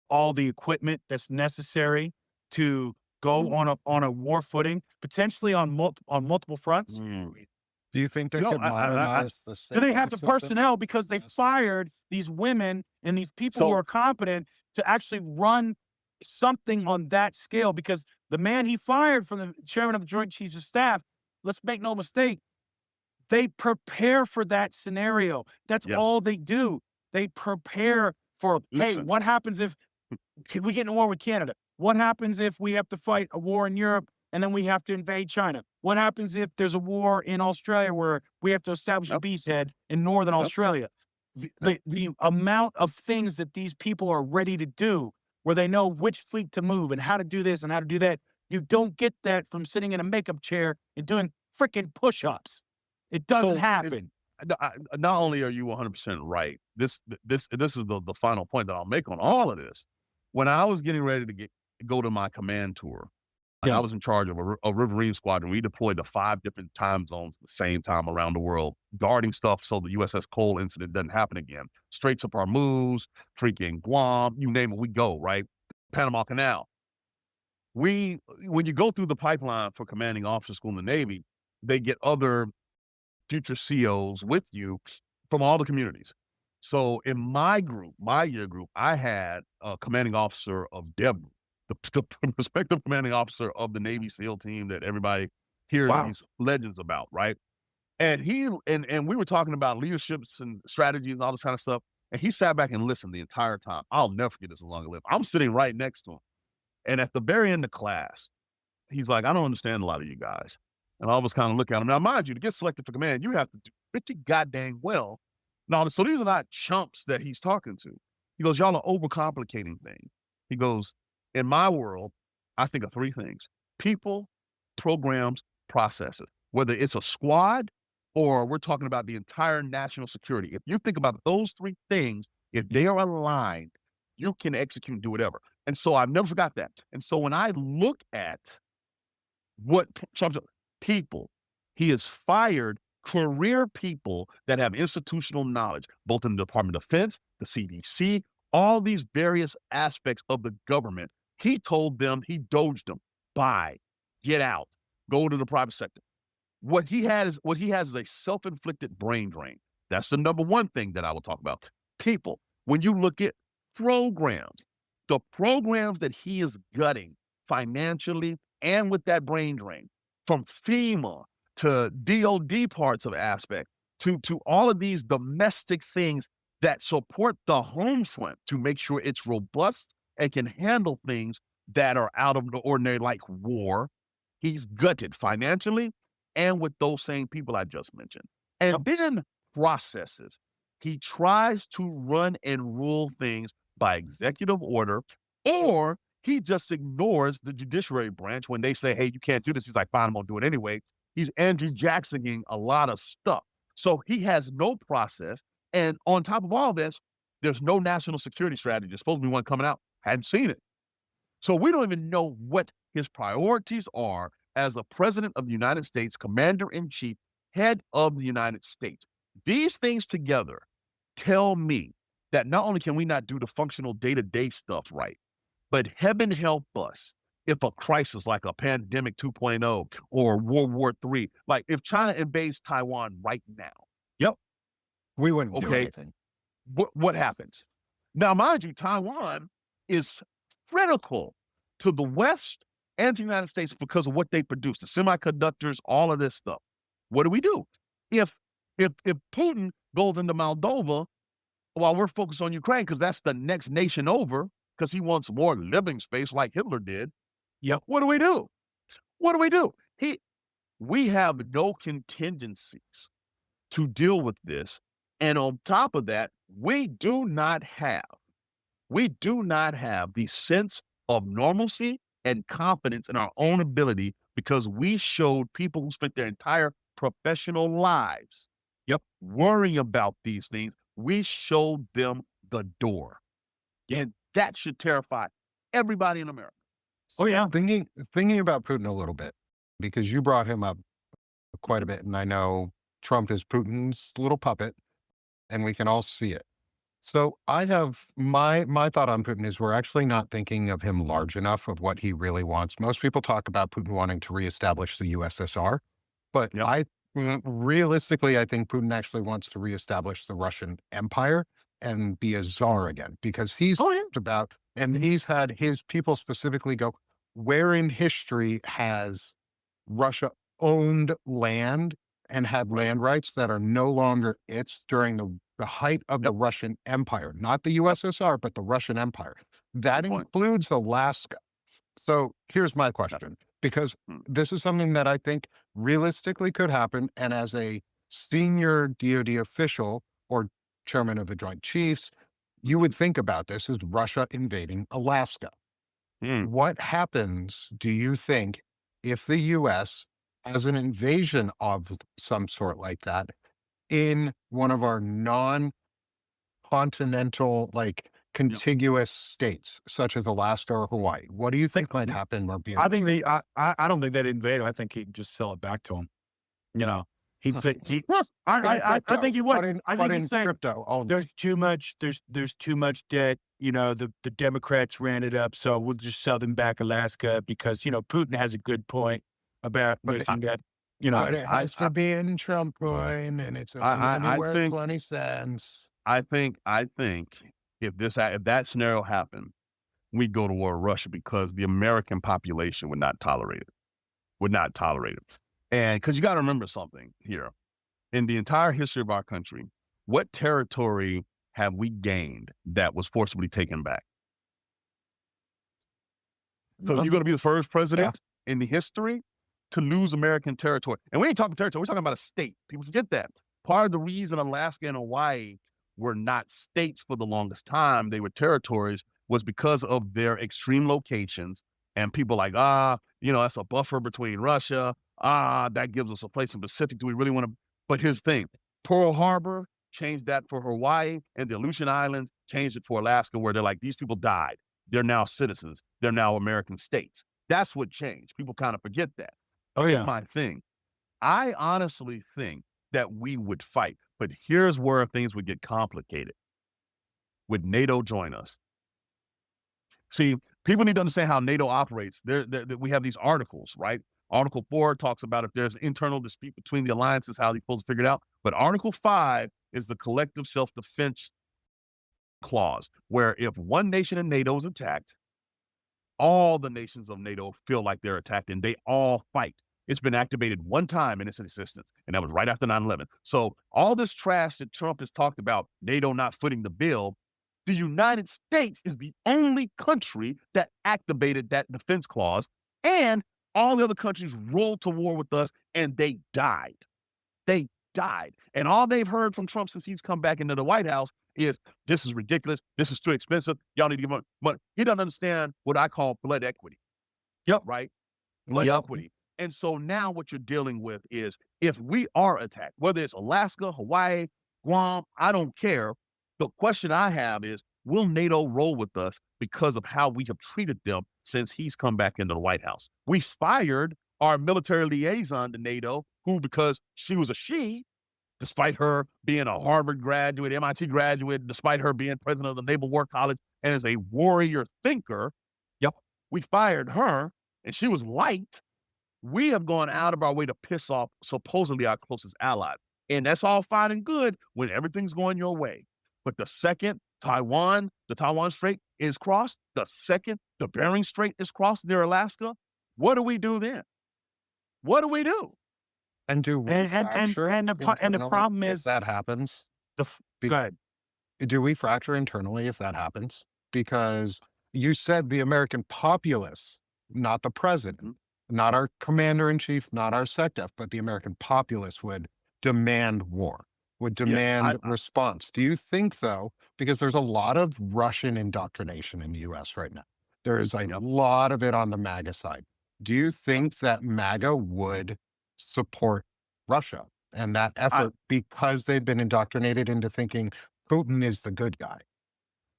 all the equipment that's necessary to go on a war footing, potentially on multiple fronts? Do you think they could modernize the Do they have safety the systems? personnel because they fired these women and these people who are competent to actually run something on that scale? Because the man he fired from the chairman of the Joint Chiefs of Staff, let's make no mistake, they prepare for that scenario. That's all they do. They prepare for, hey, what happens if we get in a war with Canada? What happens if we have to fight a war in Europe and then we have to invade China? What happens if there's a war in Australia where we have to establish a Yep. beachhead in northern Yep. Australia? The amount of things that these people are ready to do, where they know which fleet to move and how to do this and how to do that, you don't get that from sitting in a makeup chair and doing freaking push-ups. It doesn't So happen. not only are you 100% right, this is the final point that I'll make on all of this. When I was getting ready to go to my command tour, like Yeah. I was in charge of a Riverine squadron. We deployed to 5 different time zones at the same time around the world, guarding stuff so the USS Cole incident doesn't happen again. Straits of Hormuz, freaking Guam, you name it, we go, right? Panama Canal. When you go through the pipeline for commanding officer school in the Navy, they get other future COs with you from all the communities. So in my group, my year group, I had a commanding officer of DEB, the prospective commanding officer of the Navy SEAL team that everybody hears Wow. these legends about, right? And we were talking about leaderships and strategies and all this kind of stuff. And he sat back and listened the entire time. I'll never forget this as long as I live. I'm sitting right next to him. And at the very end of class, he's like, I don't understand a lot of you guys. And I was kind of looking at him. Now, mind you, to get selected for command, you have to do pretty goddamn well. Now, so these are not chumps that he's talking to. He goes, y'all are overcomplicating things. He goes, in my world, I think of 3 things: people, programs, processes. Whether it's a squad or we're talking about the entire national security. If you think about those 3 things, if they are aligned, you can execute and do whatever. And so I've never forgot that. And so when I look at what Trump's people, he has fired career people that have institutional knowledge, both in the Department of Defense, the CDC, all these various aspects of the government. He told them, he doged them, buy, get out, go to the private sector. What he has is a self-inflicted brain drain. That's the number one thing that I will talk about. People, when you look at programs, the programs that he is gutting financially and with that brain drain, from FEMA to DOD parts of aspect to all of these domestic things that support the home front to make sure it's robust and can handle things that are out of the ordinary, like war. He's gutted financially and with those same people I just mentioned. And then processes. He tries to run and rule things by executive order, or he just ignores the judiciary branch when they say, hey, you can't do this. He's like, fine, I'm going to do it anyway. He's Andrew Jacksoning a lot of stuff. So he has no process. And on top of all this, there's no national security strategy. There's supposed to be one coming out. Hadn't seen it. So we don't even know what his priorities are as a president of the United States, commander-in-chief, head of the United States. These things together tell me that not only can we not do the functional day-to-day stuff right, but heaven help us if a crisis like a pandemic 2.0 or World War III, like if China invades Taiwan right now, We wouldn't do okay, anything. what happens? Now, mind you, Taiwan is critical to the West and to the United States because of what they produce, the semiconductors, all of this stuff. What do we do? If Putin goes into Moldova while we're focused on Ukraine, because that's the next nation over, because he wants more living space like Hitler did, what do we do? What do we do? We have no contingencies to deal with this. And on top of that, we do not have the sense of normalcy and confidence in our own ability because we showed people who spent their entire professional lives worrying about these things. We showed them the door. And that should terrify everybody in America. Oh, yeah. Thinking about Putin a little bit, because you brought him up quite a bit, and I know Trump is Putin's little puppet, and we can all see it. So I have my thought on Putin is we're actually not thinking of him large enough of what he really wants. Most people talk about Putin wanting to reestablish the USSR, but realistically, I think Putin actually wants to reestablish the Russian Empire and be a czar again, because he's about, and he's had his people specifically go, where in history has Russia owned land and had land rights that are no longer its during the height of the Russian Empire, not the USSR, but the Russian Empire. That includes Alaska. So here's my question. because Mm. this is something that I think realistically could happen. And as a senior DoD official or chairman of the Joint Chiefs, you would think about this as Russia invading Alaska. Mm. What happens, do you think, if the US has an invasion of some sort like that in one of our non-continental, like Yep. contiguous states, such as Alaska or Hawaii? What do you think might happen or be an I think issue? I don't think they'd invade him. I think he'd just sell it back to him. You know, he'd Huh. say he. Yes, in I crypto, think he but would. in I but think he'd in say crypto only. there's too much. There's too much debt. You know, the Democrats ran it up, so we'll just sell them back Alaska because Putin has a good point about But looking at but it I has to be in Trump coin, and it's only going to be I worth think 20 cents. I think if that scenario happened, we'd go to war with Russia because the American population would not tolerate it. Would not tolerate it. And because you got to remember something here. In the entire history of our country, what territory have we gained that was forcibly taken back? So you're going to be the first president in the history to lose American territory. And we ain't talking territory, we're talking about a state. People forget that. Part of the reason Alaska and Hawaii were not states for the longest time, they were territories, was because of their extreme locations. And people like, that's a buffer between Russia. That gives us a place in the Pacific. Do we really want to? But here's the thing, Pearl Harbor changed that for Hawaii, and the Aleutian Islands changed it for Alaska, where they're like, these people died. They're now citizens. They're now American states. That's what changed. People kind of forget that. Oh Here's yeah. my thing. I honestly think that we would fight, but here's where things would get complicated. Would NATO join us? See, people need to understand how NATO operates. We have these articles, right? Article 4 talks about if there's internal dispute between the alliances, how they're supposed to figure it out. But Article 5 is the collective self-defense clause, where if one nation in NATO is attacked, all the nations of NATO feel like they're attacked and they all fight. It's been activated one time in its existence, and that was right after 9/11. So all this trash that Trump has talked about, NATO not footing the bill, the United States is the only country that activated that defense clause, and all the other countries rolled to war with us, and they died. They died. And all they've heard from Trump since he's come back into the White House is, this is ridiculous. This is too expensive. Y'all need to give him money. He doesn't understand what I call blood equity. Yep. Right? Blood Yep. equity. And so now what you're dealing with is, if we are attacked, whether it's Alaska, Hawaii, Guam, I don't care. The question I have is, will NATO roll with us because of how we have treated them since he's come back into the White House? We fired our military liaison to NATO, who, because she was a she, despite her being a Harvard graduate, MIT graduate, despite her being president of the Naval War College and as a warrior thinker, we fired her, and she was liked. We have gone out of our way to piss off supposedly our closest allies. And that's all fine and good when everything's going your way. But the second the Taiwan Strait is crossed, the second the Bering Strait is crossed near Alaska, what do we do then? What do we do? And do we And fracture the internally problem if is that happens? go ahead. Do we fracture internally if that happens? Because you said the American populace, not the president, Mhm. not our commander in chief, not our SecDef, but the American populace would demand war, would Yes, demand response. Do you think, though, because there's a lot of Russian indoctrination in the US right now, there is a Yep. lot of it on the MAGA side. Do you think that MAGA would support Russia and that effort because they've been indoctrinated into thinking Putin is the good guy?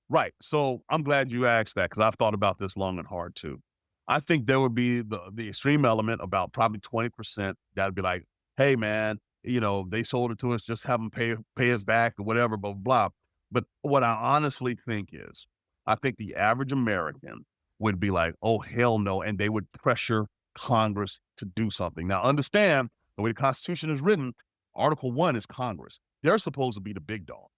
Right. So I'm glad you asked that, because I've thought about this long and hard too. I think there would be the extreme element, about probably 20%, that'd be like, hey man, they sold it to us, just have them pay us back or whatever, blah, blah, blah. But what I honestly think is, I think the average American would be like, oh, hell no. And they would pressure Congress to do something. Now understand, the way the Constitution is written, Article 1 is Congress. They're supposed to be the big dog.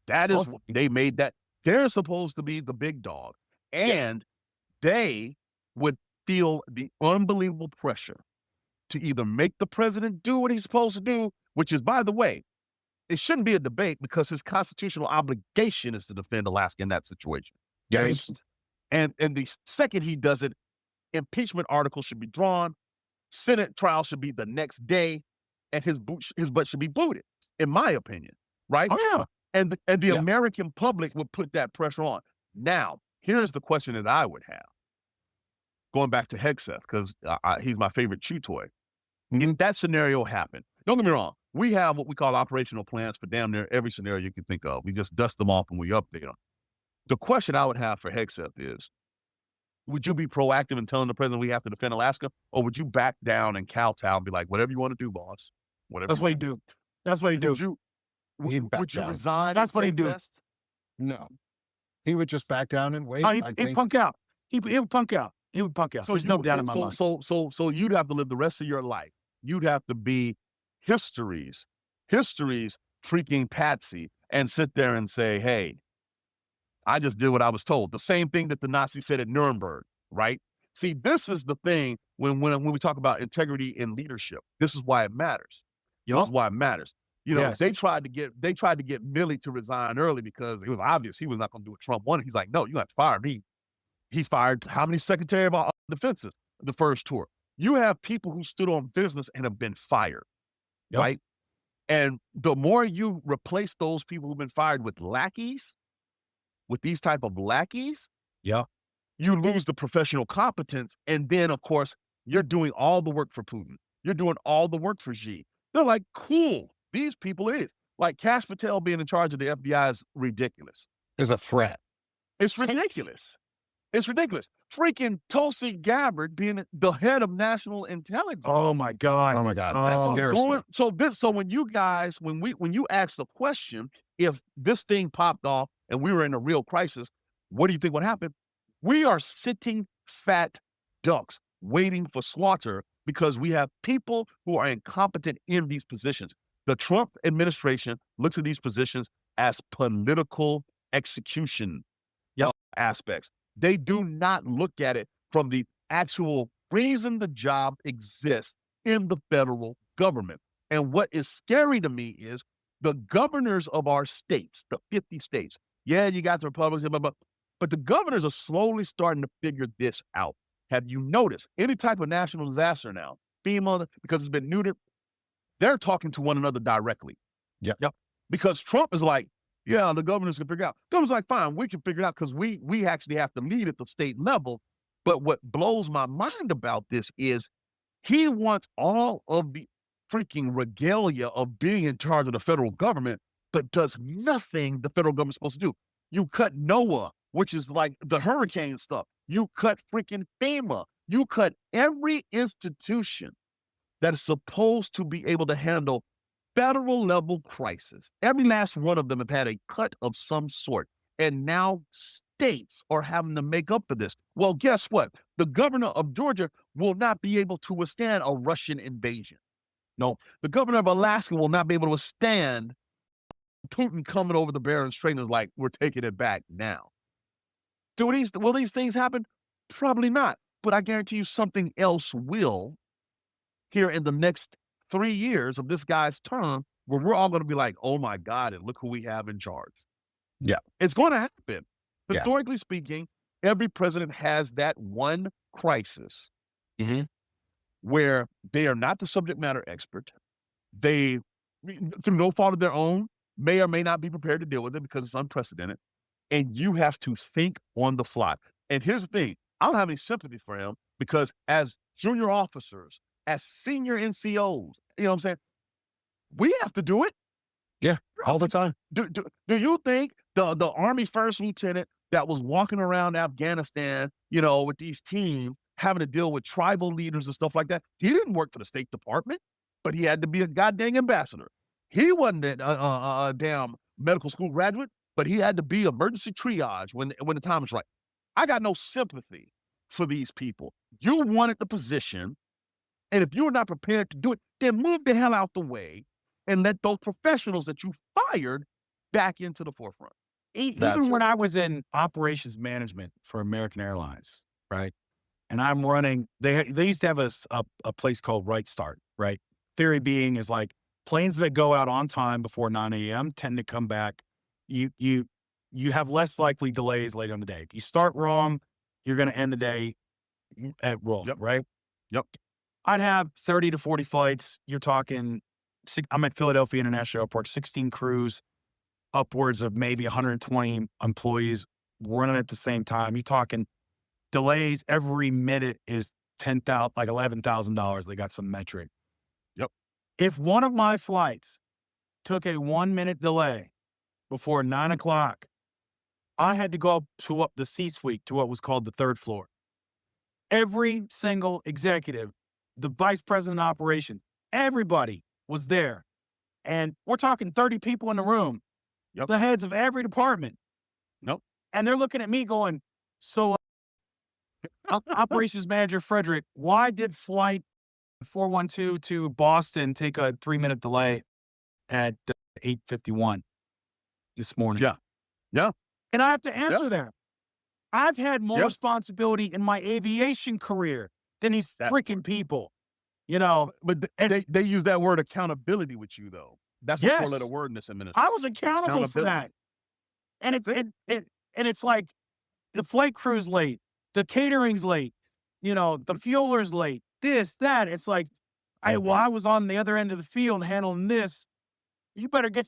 That is, they made that. They're supposed to be the big dog, and they would feel the unbelievable pressure to either make the president do what he's supposed to do, which is, by the way, it shouldn't be a debate because his constitutional obligation is to defend Alaska in that situation. Yes. And the second he does it, impeachment article should be drawn, Senate trial should be the next day, and his butt should be booted, in my opinion, right? Oh yeah. And the Yeah. American public would put that pressure on. Now, here's the question that I would have, going back to Hegseth, because he's my favorite chew toy. If that scenario happened, don't get me wrong, we have what we call operational plans for damn near every scenario you can think of. We just dust them off and we update them. The question I would have for Hegseth is, would you be proactive in telling the president we have to defend Alaska, or would you back down and kowtow and be like, whatever you want to do, boss? Whatever. That's what he do. That's what he do. Would you, He'd back would you down. resign? That's and what he take do. best? No, he would just back down and wait. Oh, I he'd think. punk out. He would punk out. He would punk out. There's no doubt in my mind. So you'd have to live the rest of your life. You'd have to be history's freaking patsy and sit there and say, hey, I just did what I was told. The same thing that the Nazis said at Nuremberg, right? See, this is the thing when we talk about integrity in leadership. This is why it matters. This is why it matters. You know, Yes. they tried to get Milley to resign early because it was obvious he was not going to do what Trump wanted. He's like, no, you have to fire me. He fired how many Secretary of Defense the first tour? You have people who stood on business and have been fired, right? And the more you replace those people who've been fired with lackeys, with these type of lackeys, Yeah. you lose the professional competence. And then, of course, you're doing all the work for Putin. You're doing all the work for Xi. They're like, cool, these people it is. Like Kash Patel being in charge of the FBI is ridiculous. Is a threat. It's ridiculous. It's ridiculous. Freaking Tulsi Gabbard being the head of national intelligence. Oh my God. Oh my God. Oh. That's scary. So when you guys, when you ask the question, if this thing popped off and we were in a real crisis, what do you think would happen? We are sitting fat ducks waiting for slaughter because we have people who are incompetent in these positions. The Trump administration looks at these positions as political execution aspects. They do not look at it from the actual reason the job exists in the federal government. And what is scary to me is the governors of our states, the 50 states. Yeah, you got the Republicans, but the governors are slowly starting to figure this out. Have you noticed any type of national disaster now, FEMA, because it's been neutered, they're talking to one another directly. Yep. Because Trump is like, yeah, the governors can figure it out. Governor's like, fine, we can figure it out because we actually have to lead at the state level. But what blows my mind about this is he wants all of the freaking regalia of being in charge of the federal government, but does nothing the federal government's supposed to do. You cut NOAA, which is like the hurricane stuff. You cut freaking FEMA. You cut every institution that is supposed to be able to handle federal level crisis. Every last one of them have had a cut of some sort. And now states are having to make up for this. Well, guess what? The governor of Georgia will not be able to withstand a Russian invasion. No, the governor of Alaska will not be able to withstand Putin coming over the Bering Strait and like, we're taking it back now. Will these things happen? Probably not. But I guarantee you something else will here in the next 3 years of this guy's term, where we're all going to be like, oh my God, and look who we have in charge. Yeah. It's going to happen. Yeah. Historically speaking, every president has that one crisis where they are not the subject matter expert. They, through no fault of their own, may or may not be prepared to deal with it because it's unprecedented. And you have to think on the fly. And here's the thing, I don't have any sympathy for him because as junior officers, as senior NCOs, you know what I'm saying? We have to do it. Yeah, all the time. Do you think the Army first lieutenant that was walking around Afghanistan, you know, with these teams having to deal with tribal leaders and stuff like that, he didn't work for the State Department, but he had to be a goddamn ambassador. He wasn't a damn medical school graduate, but he had to be emergency triage when the time was right. I got no sympathy for these people. You wanted the position. And if you're not prepared to do it, then move the hell out the way and let those professionals that you fired back into the forefront. Even when I was in operations management for American Airlines, right? And I'm running, they used to have a place called Right Start, right? Theory being is like planes that go out on time before 9 a.m. tend to come back. You have less likely delays later in the day. If you start wrong, you're going to end the day at will, Yep. right? Yep. I'd have 30 to 40 flights. You're talking, I'm at Philadelphia International Airport, 16 crews, upwards of maybe 120 employees running at the same time. You're talking delays every minute is 10,000, like $11,000. They got some metric. Yep. If one of my flights took a 1 minute delay before 9 o'clock, I had to go up the C-suite to what was called the third floor. Every single executive, the vice president of operations, everybody was there. And we're talking 30 people in the room, Yep. the heads of every department. Nope. And they're looking at me going, so operations manager Frederick, why did flight 412 to Boston take a 3-minute delay at 8:51 this morning? Yeah. Yeah. And I have to answer that. I've had more Yep. responsibility in my aviation career than these That freaking people, you know. But they use that word accountability with you, though. That's a Yes. four-letter word in this administration. I was accountable for that. And it's like the flight crew's late, the catering's late, you know, the fueler's late, this, that. It's like, I was on the other end of the field handling this. You better get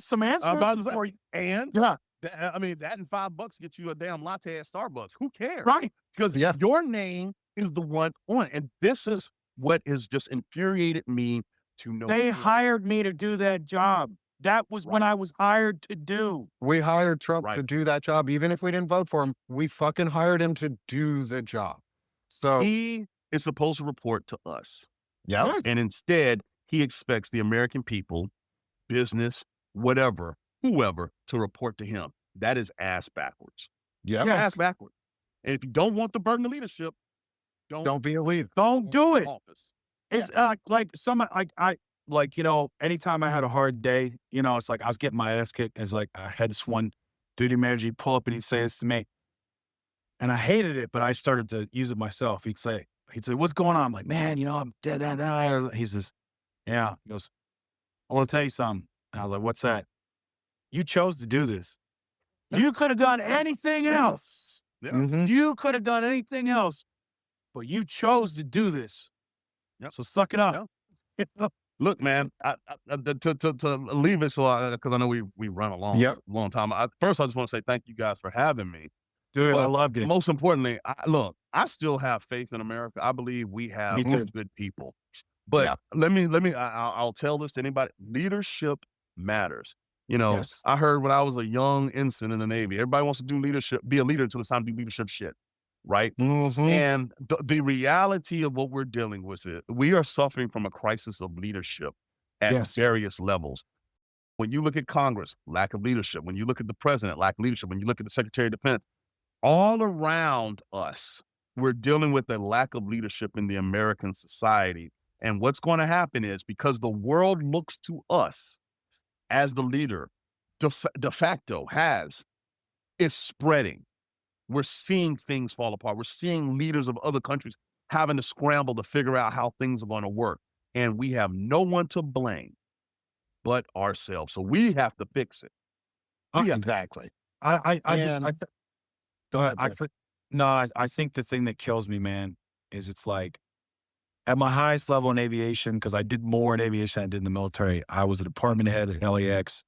some answers. I'm about to say, before you- and yeah, I mean, that and $5 gets you a damn latte at Starbucks. Who cares? right. Because Yeah. your name is the one on it. And this is what has just infuriated me to no They end. hired me to do that job. That was when I was hired to do. We hired Trump to Right. do that job. Even if we didn't vote for him, we fucking hired him to do the job. So, He is supposed to report to us. yeah. Yes. And instead, he expects the American people, business, whatever, whoever, to report to him. That is ass backwards. Yeah. Yes. Ass backwards. And if you don't want the burden of leadership, Don't be a leader. Don't do it. Office. It's like, you know, anytime I had a hard day, you know, it's like I was getting my ass kicked. It's like I had this one duty manager, he'd pull up and he'd say this to me. And I hated it, but I started to use it myself. He'd say, what's going on? I'm like, man, you know, I'm dead. He says, yeah. He goes, I want to tell you something. And I was like, what's that? You chose to do this. You could have done anything else. Yeah. Mhm. You could have done anything else, but you chose to do this. Yep. So suck it up. Look, man, to leave it, so because I know we run a long time. First, I just want to say thank you guys for having me. Dude, I But loved it. most importantly, I still have faith in America. I believe we have Me too. good people. But Yeah. let me, I'll tell this to anybody. Leadership matters. You know, Yes. I heard when I was a young ensign in the Navy, everybody wants to do leadership, be a leader until it's time to do leadership shit. Right. Mhm. And the reality of what we're dealing with is we are suffering from a crisis of leadership at Yes. various levels. When you look at Congress, lack of leadership. When you look at the president, lack of leadership. When you look at the Secretary of Defense, all around us, we're dealing with a lack of leadership in the American society. And what's going to happen is, because the world looks to us as the leader, de facto is spreading. We're seeing things fall apart. We're seeing leaders of other countries having to scramble to figure out how things are going to work. And we have no one to blame but ourselves. So we have to fix it. Exactly. I And- Go ahead. Jay. I think the thing that kills me, man, is it's like at my highest level in aviation, because I did more in aviation than I did in the military. I was a department head at LAX.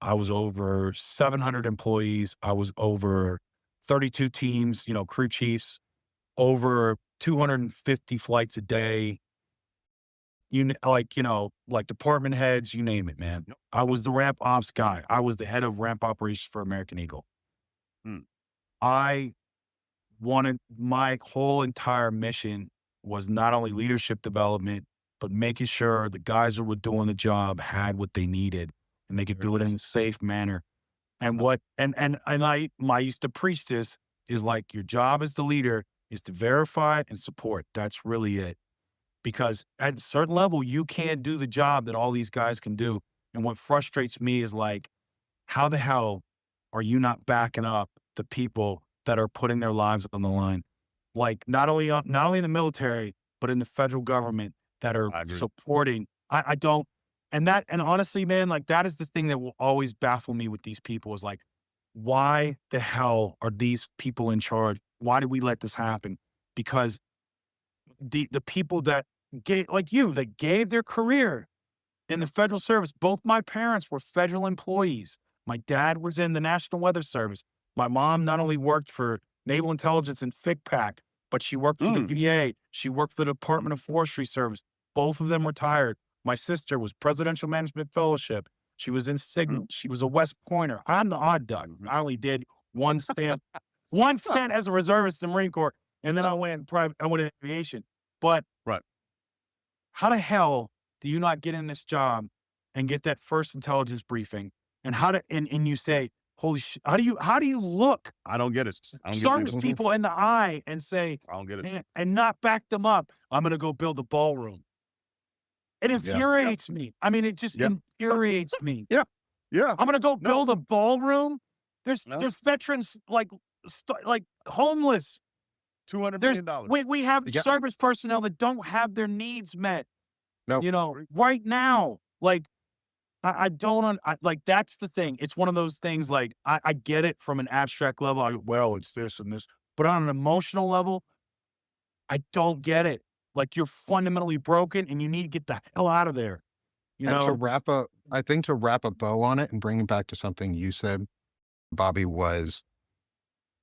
I was over 700 employees. I was over 32 teams, you know, crew chiefs, over 250 flights a day. Like department heads, you name it, man. Yep. I was the ramp ops guy. I was the head of ramp operations for American Eagle. I wanted, my whole entire mission was not only leadership development, but making sure the guys that were doing the job had what they needed and they could do it in a safe manner. And I used to preach this is like, your job as the leader is to verify and support. That's really it. Because at a certain level, you can't do the job that all these guys can do. And what frustrates me is like, how the hell are you not backing up the people that are putting their lives on the line? Like not only in the military, but in the federal government that are I agree. supporting. I don't, and honestly, man, like that is the thing that will always baffle me with these people is like, why the hell are these people in charge? Why did we let this happen? because the people that gave, like you, that gave their career in the federal service. Both my parents were federal employees. My dad was in the National Weather Service. My mom not only worked for Naval Intelligence and FICPAC, but she worked for the VA. She worked for the Department of Forestry Service. Both of them retired. My sister was Presidential Management Fellowship. She was in Signal. She was a West Pointer. I'm the odd duck. I only did one stint, one stint as a reservist in the Marine Corps, and then I went in aviation. But Right. how the hell do you not get in this job and get that first intelligence briefing? And and you say, holy shit, how do you look I don't get it. I don't get service it. people in the eye and say, I don't get it. "Man," and not back them up? I'm going to go build a ballroom. It infuriates me. I mean, it just infuriates me. Yeah. Yeah. I'm going to go build a ballroom. There's veterans like homeless. $200 There's million. we have service personnel that don't have their needs met. Nope. You know, right now, like I don't like, that's the thing. It's one of those things, like I get it from an abstract level. Well, it's this and this, but on an emotional level, I don't get it. Like, you're fundamentally broken and you need to get the hell out of there. You And know? I think to wrap a bow on it and bring it back to something you said, Bobby, was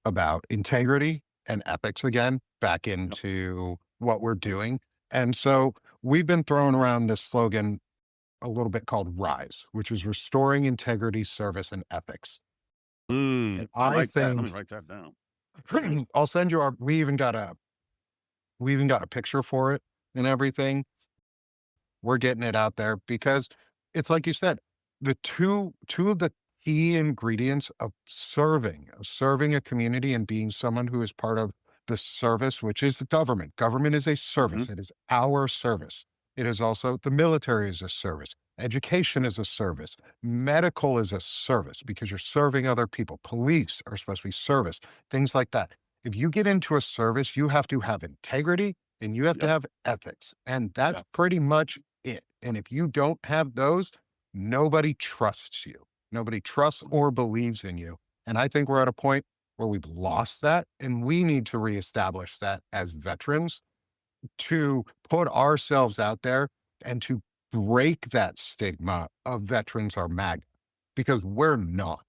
about integrity and ethics again, back into what we're doing. And so we've been throwing around this slogan a little bit called RISE, which is restoring integrity, service, and ethics. And I I like that. Let me think write that down. I'll send you we even got a picture for it and everything. We're getting it out there because it's like you said, the two of the key ingredients of serving a community and being someone who is part of the service, which is the government. Government is a service. It is our service. It is also the military is a service. Education is a service. Medical is a service because you're serving other people. Police are supposed to be service, things like that. If you get into a service, you have to have integrity and you have to have ethics. And that's pretty much it. And if you don't have those, nobody trusts you. Nobody trusts or believes in you. And I think we're at a point where we've lost that. And we need to reestablish that as veterans to put ourselves out there and to break that stigma of veterans are MAGA, because we're not.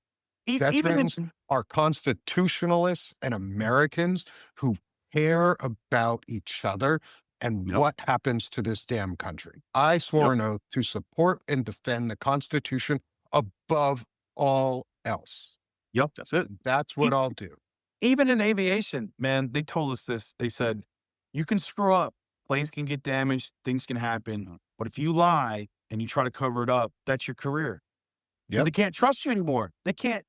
Veterans are constitutionalists and Americans who care about each other and what happens to this damn country. I swore an oath to support and defend the Constitution above all else. Yep, that's it. That's what I'll do. Even in aviation, man, they told us this. They said, you can screw up, planes can get damaged, things can happen. But if you lie and you try to cover it up, that's your career. Because they can't trust you anymore. They can't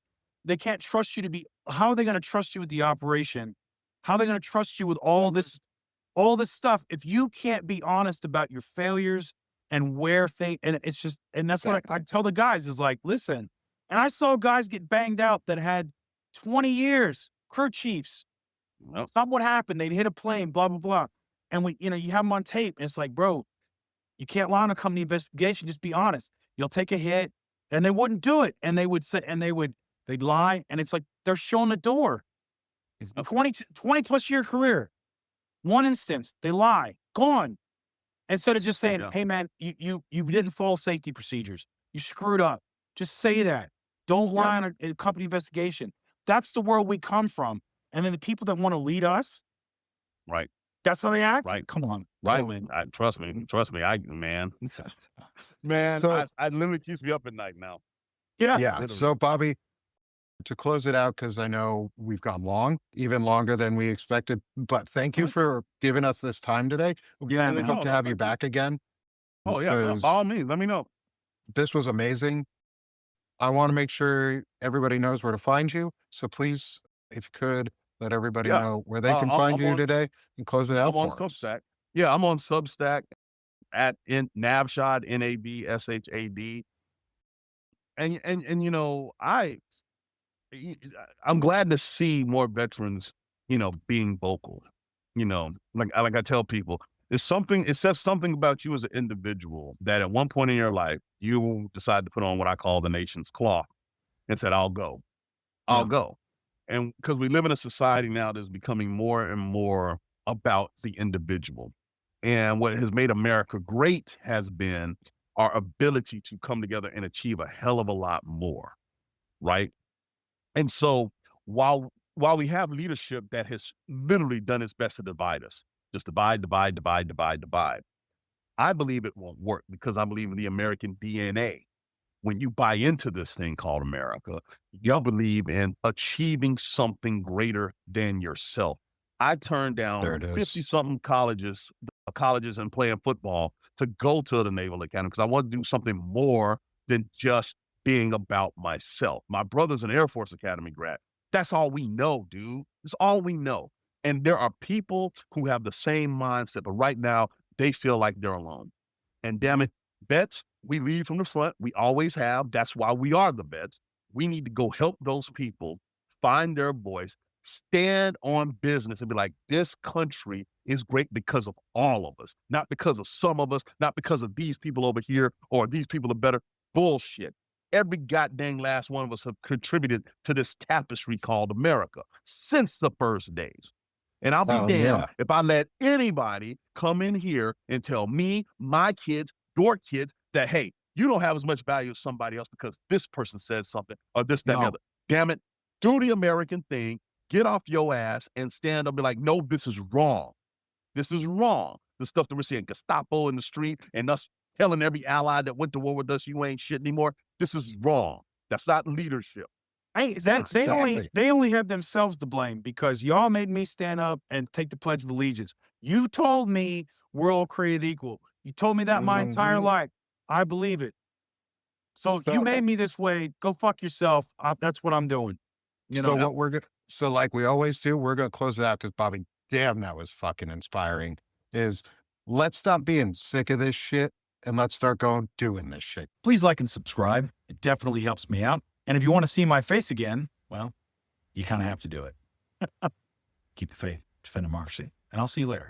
trust you to be, how are they going to trust you with the operation? How are they going to trust you with all this stuff if you can't be honest about your failures and and it's just, and that's what I tell the guys is like, listen, and I saw guys get banged out that had 20 years, crew chiefs. Something would happen. They'd hit a plane, blah, blah, blah. And you have them on tape. And it's like, bro, you can't lie on a company investigation. Just be honest. You'll take a hit. And they wouldn't do it. And they would say, they'd lie. And it's like, they're showing the door. It's a 20 plus year career. One instance, they lie, gone. Instead of just saying, hey man, you didn't follow safety procedures. You screwed up. Just say that. Don't lie on a company investigation. That's the world we come from. And then the people that want to lead us. Right. That's how they act. Right. Come on. Right. Man. Trust me. Man, So, I literally keeps me up at night now. Yeah. So Bobby, to close it out, because I know we've gone long, even longer than we expected, but thank you for giving us this time today. We really hope to have you back again. Oh yeah. By all means, let me know. This was amazing. I want to make sure everybody knows where to find you. So please, if you could, let everybody know where they can find you today and close it out for us. I'm on Substack. Yeah, I'm on Substack at Nabshad, Nabshad. And I'm glad to see more veterans, being vocal. Like I tell people, it says something about you as an individual that at one point in your life, you decide to put on what I call the nation's cloth and said, I'll go. And because we live in a society now that's becoming more and more about the individual. And what has made America great has been our ability to come together and achieve a hell of a lot more, right? And so while we have leadership that has literally done its best to divide us, just divide, divide, divide, divide, divide, I believe it won't work because I believe in the American DNA. When you buy into this thing called America, you believe in achieving something greater than yourself. I turned There down it 50 is. something colleges and playing football to go to the Naval Academy because I want to do something more than just being about myself. My brother's an Air Force Academy grad. That's all we know, dude. That's all we know. And there are people who have the same mindset, but right now they feel like they're alone. And damn it, vets, we lead from the front. We always have. That's why we are the vets. We need to go help those people find their voice, stand on business, and be like, this country is great because of all of us, not because of some of us, not because of these people over here or these people are better. Bullshit. Every goddamn last one of us have contributed to this tapestry called America since the first days. And I'll be Oh, damned yeah. if I let anybody come in here and tell me, my kids, your kids, that, hey, you don't have as much value as somebody else because this person said something or this, that, and the No. other. Damn it. Do the American thing, get off your ass and stand up and be like, no, this is wrong. This is wrong. The stuff that we're seeing, Gestapo in the street and us telling every ally that went to war with us, you ain't shit anymore. This is wrong. That's not leadership. Hey, that Exactly. they only have themselves to blame because y'all made me stand up and take the Pledge of Allegiance. You told me we're all created equal. You told me that my entire Mhm. life. I believe it. So you So, made me this way. Go fuck yourself. That's what I'm doing. You so know. Yep. what we're going to, so like we always do, we're going to close it out because Bobby, damn, that was fucking inspiring. Is let's stop being sick of this shit and let's start going doing this shit. Please like and subscribe. It definitely helps me out. And if you want to see my face again, well, you kind of have to do it. Keep the faith, defend democracy, and I'll see you later.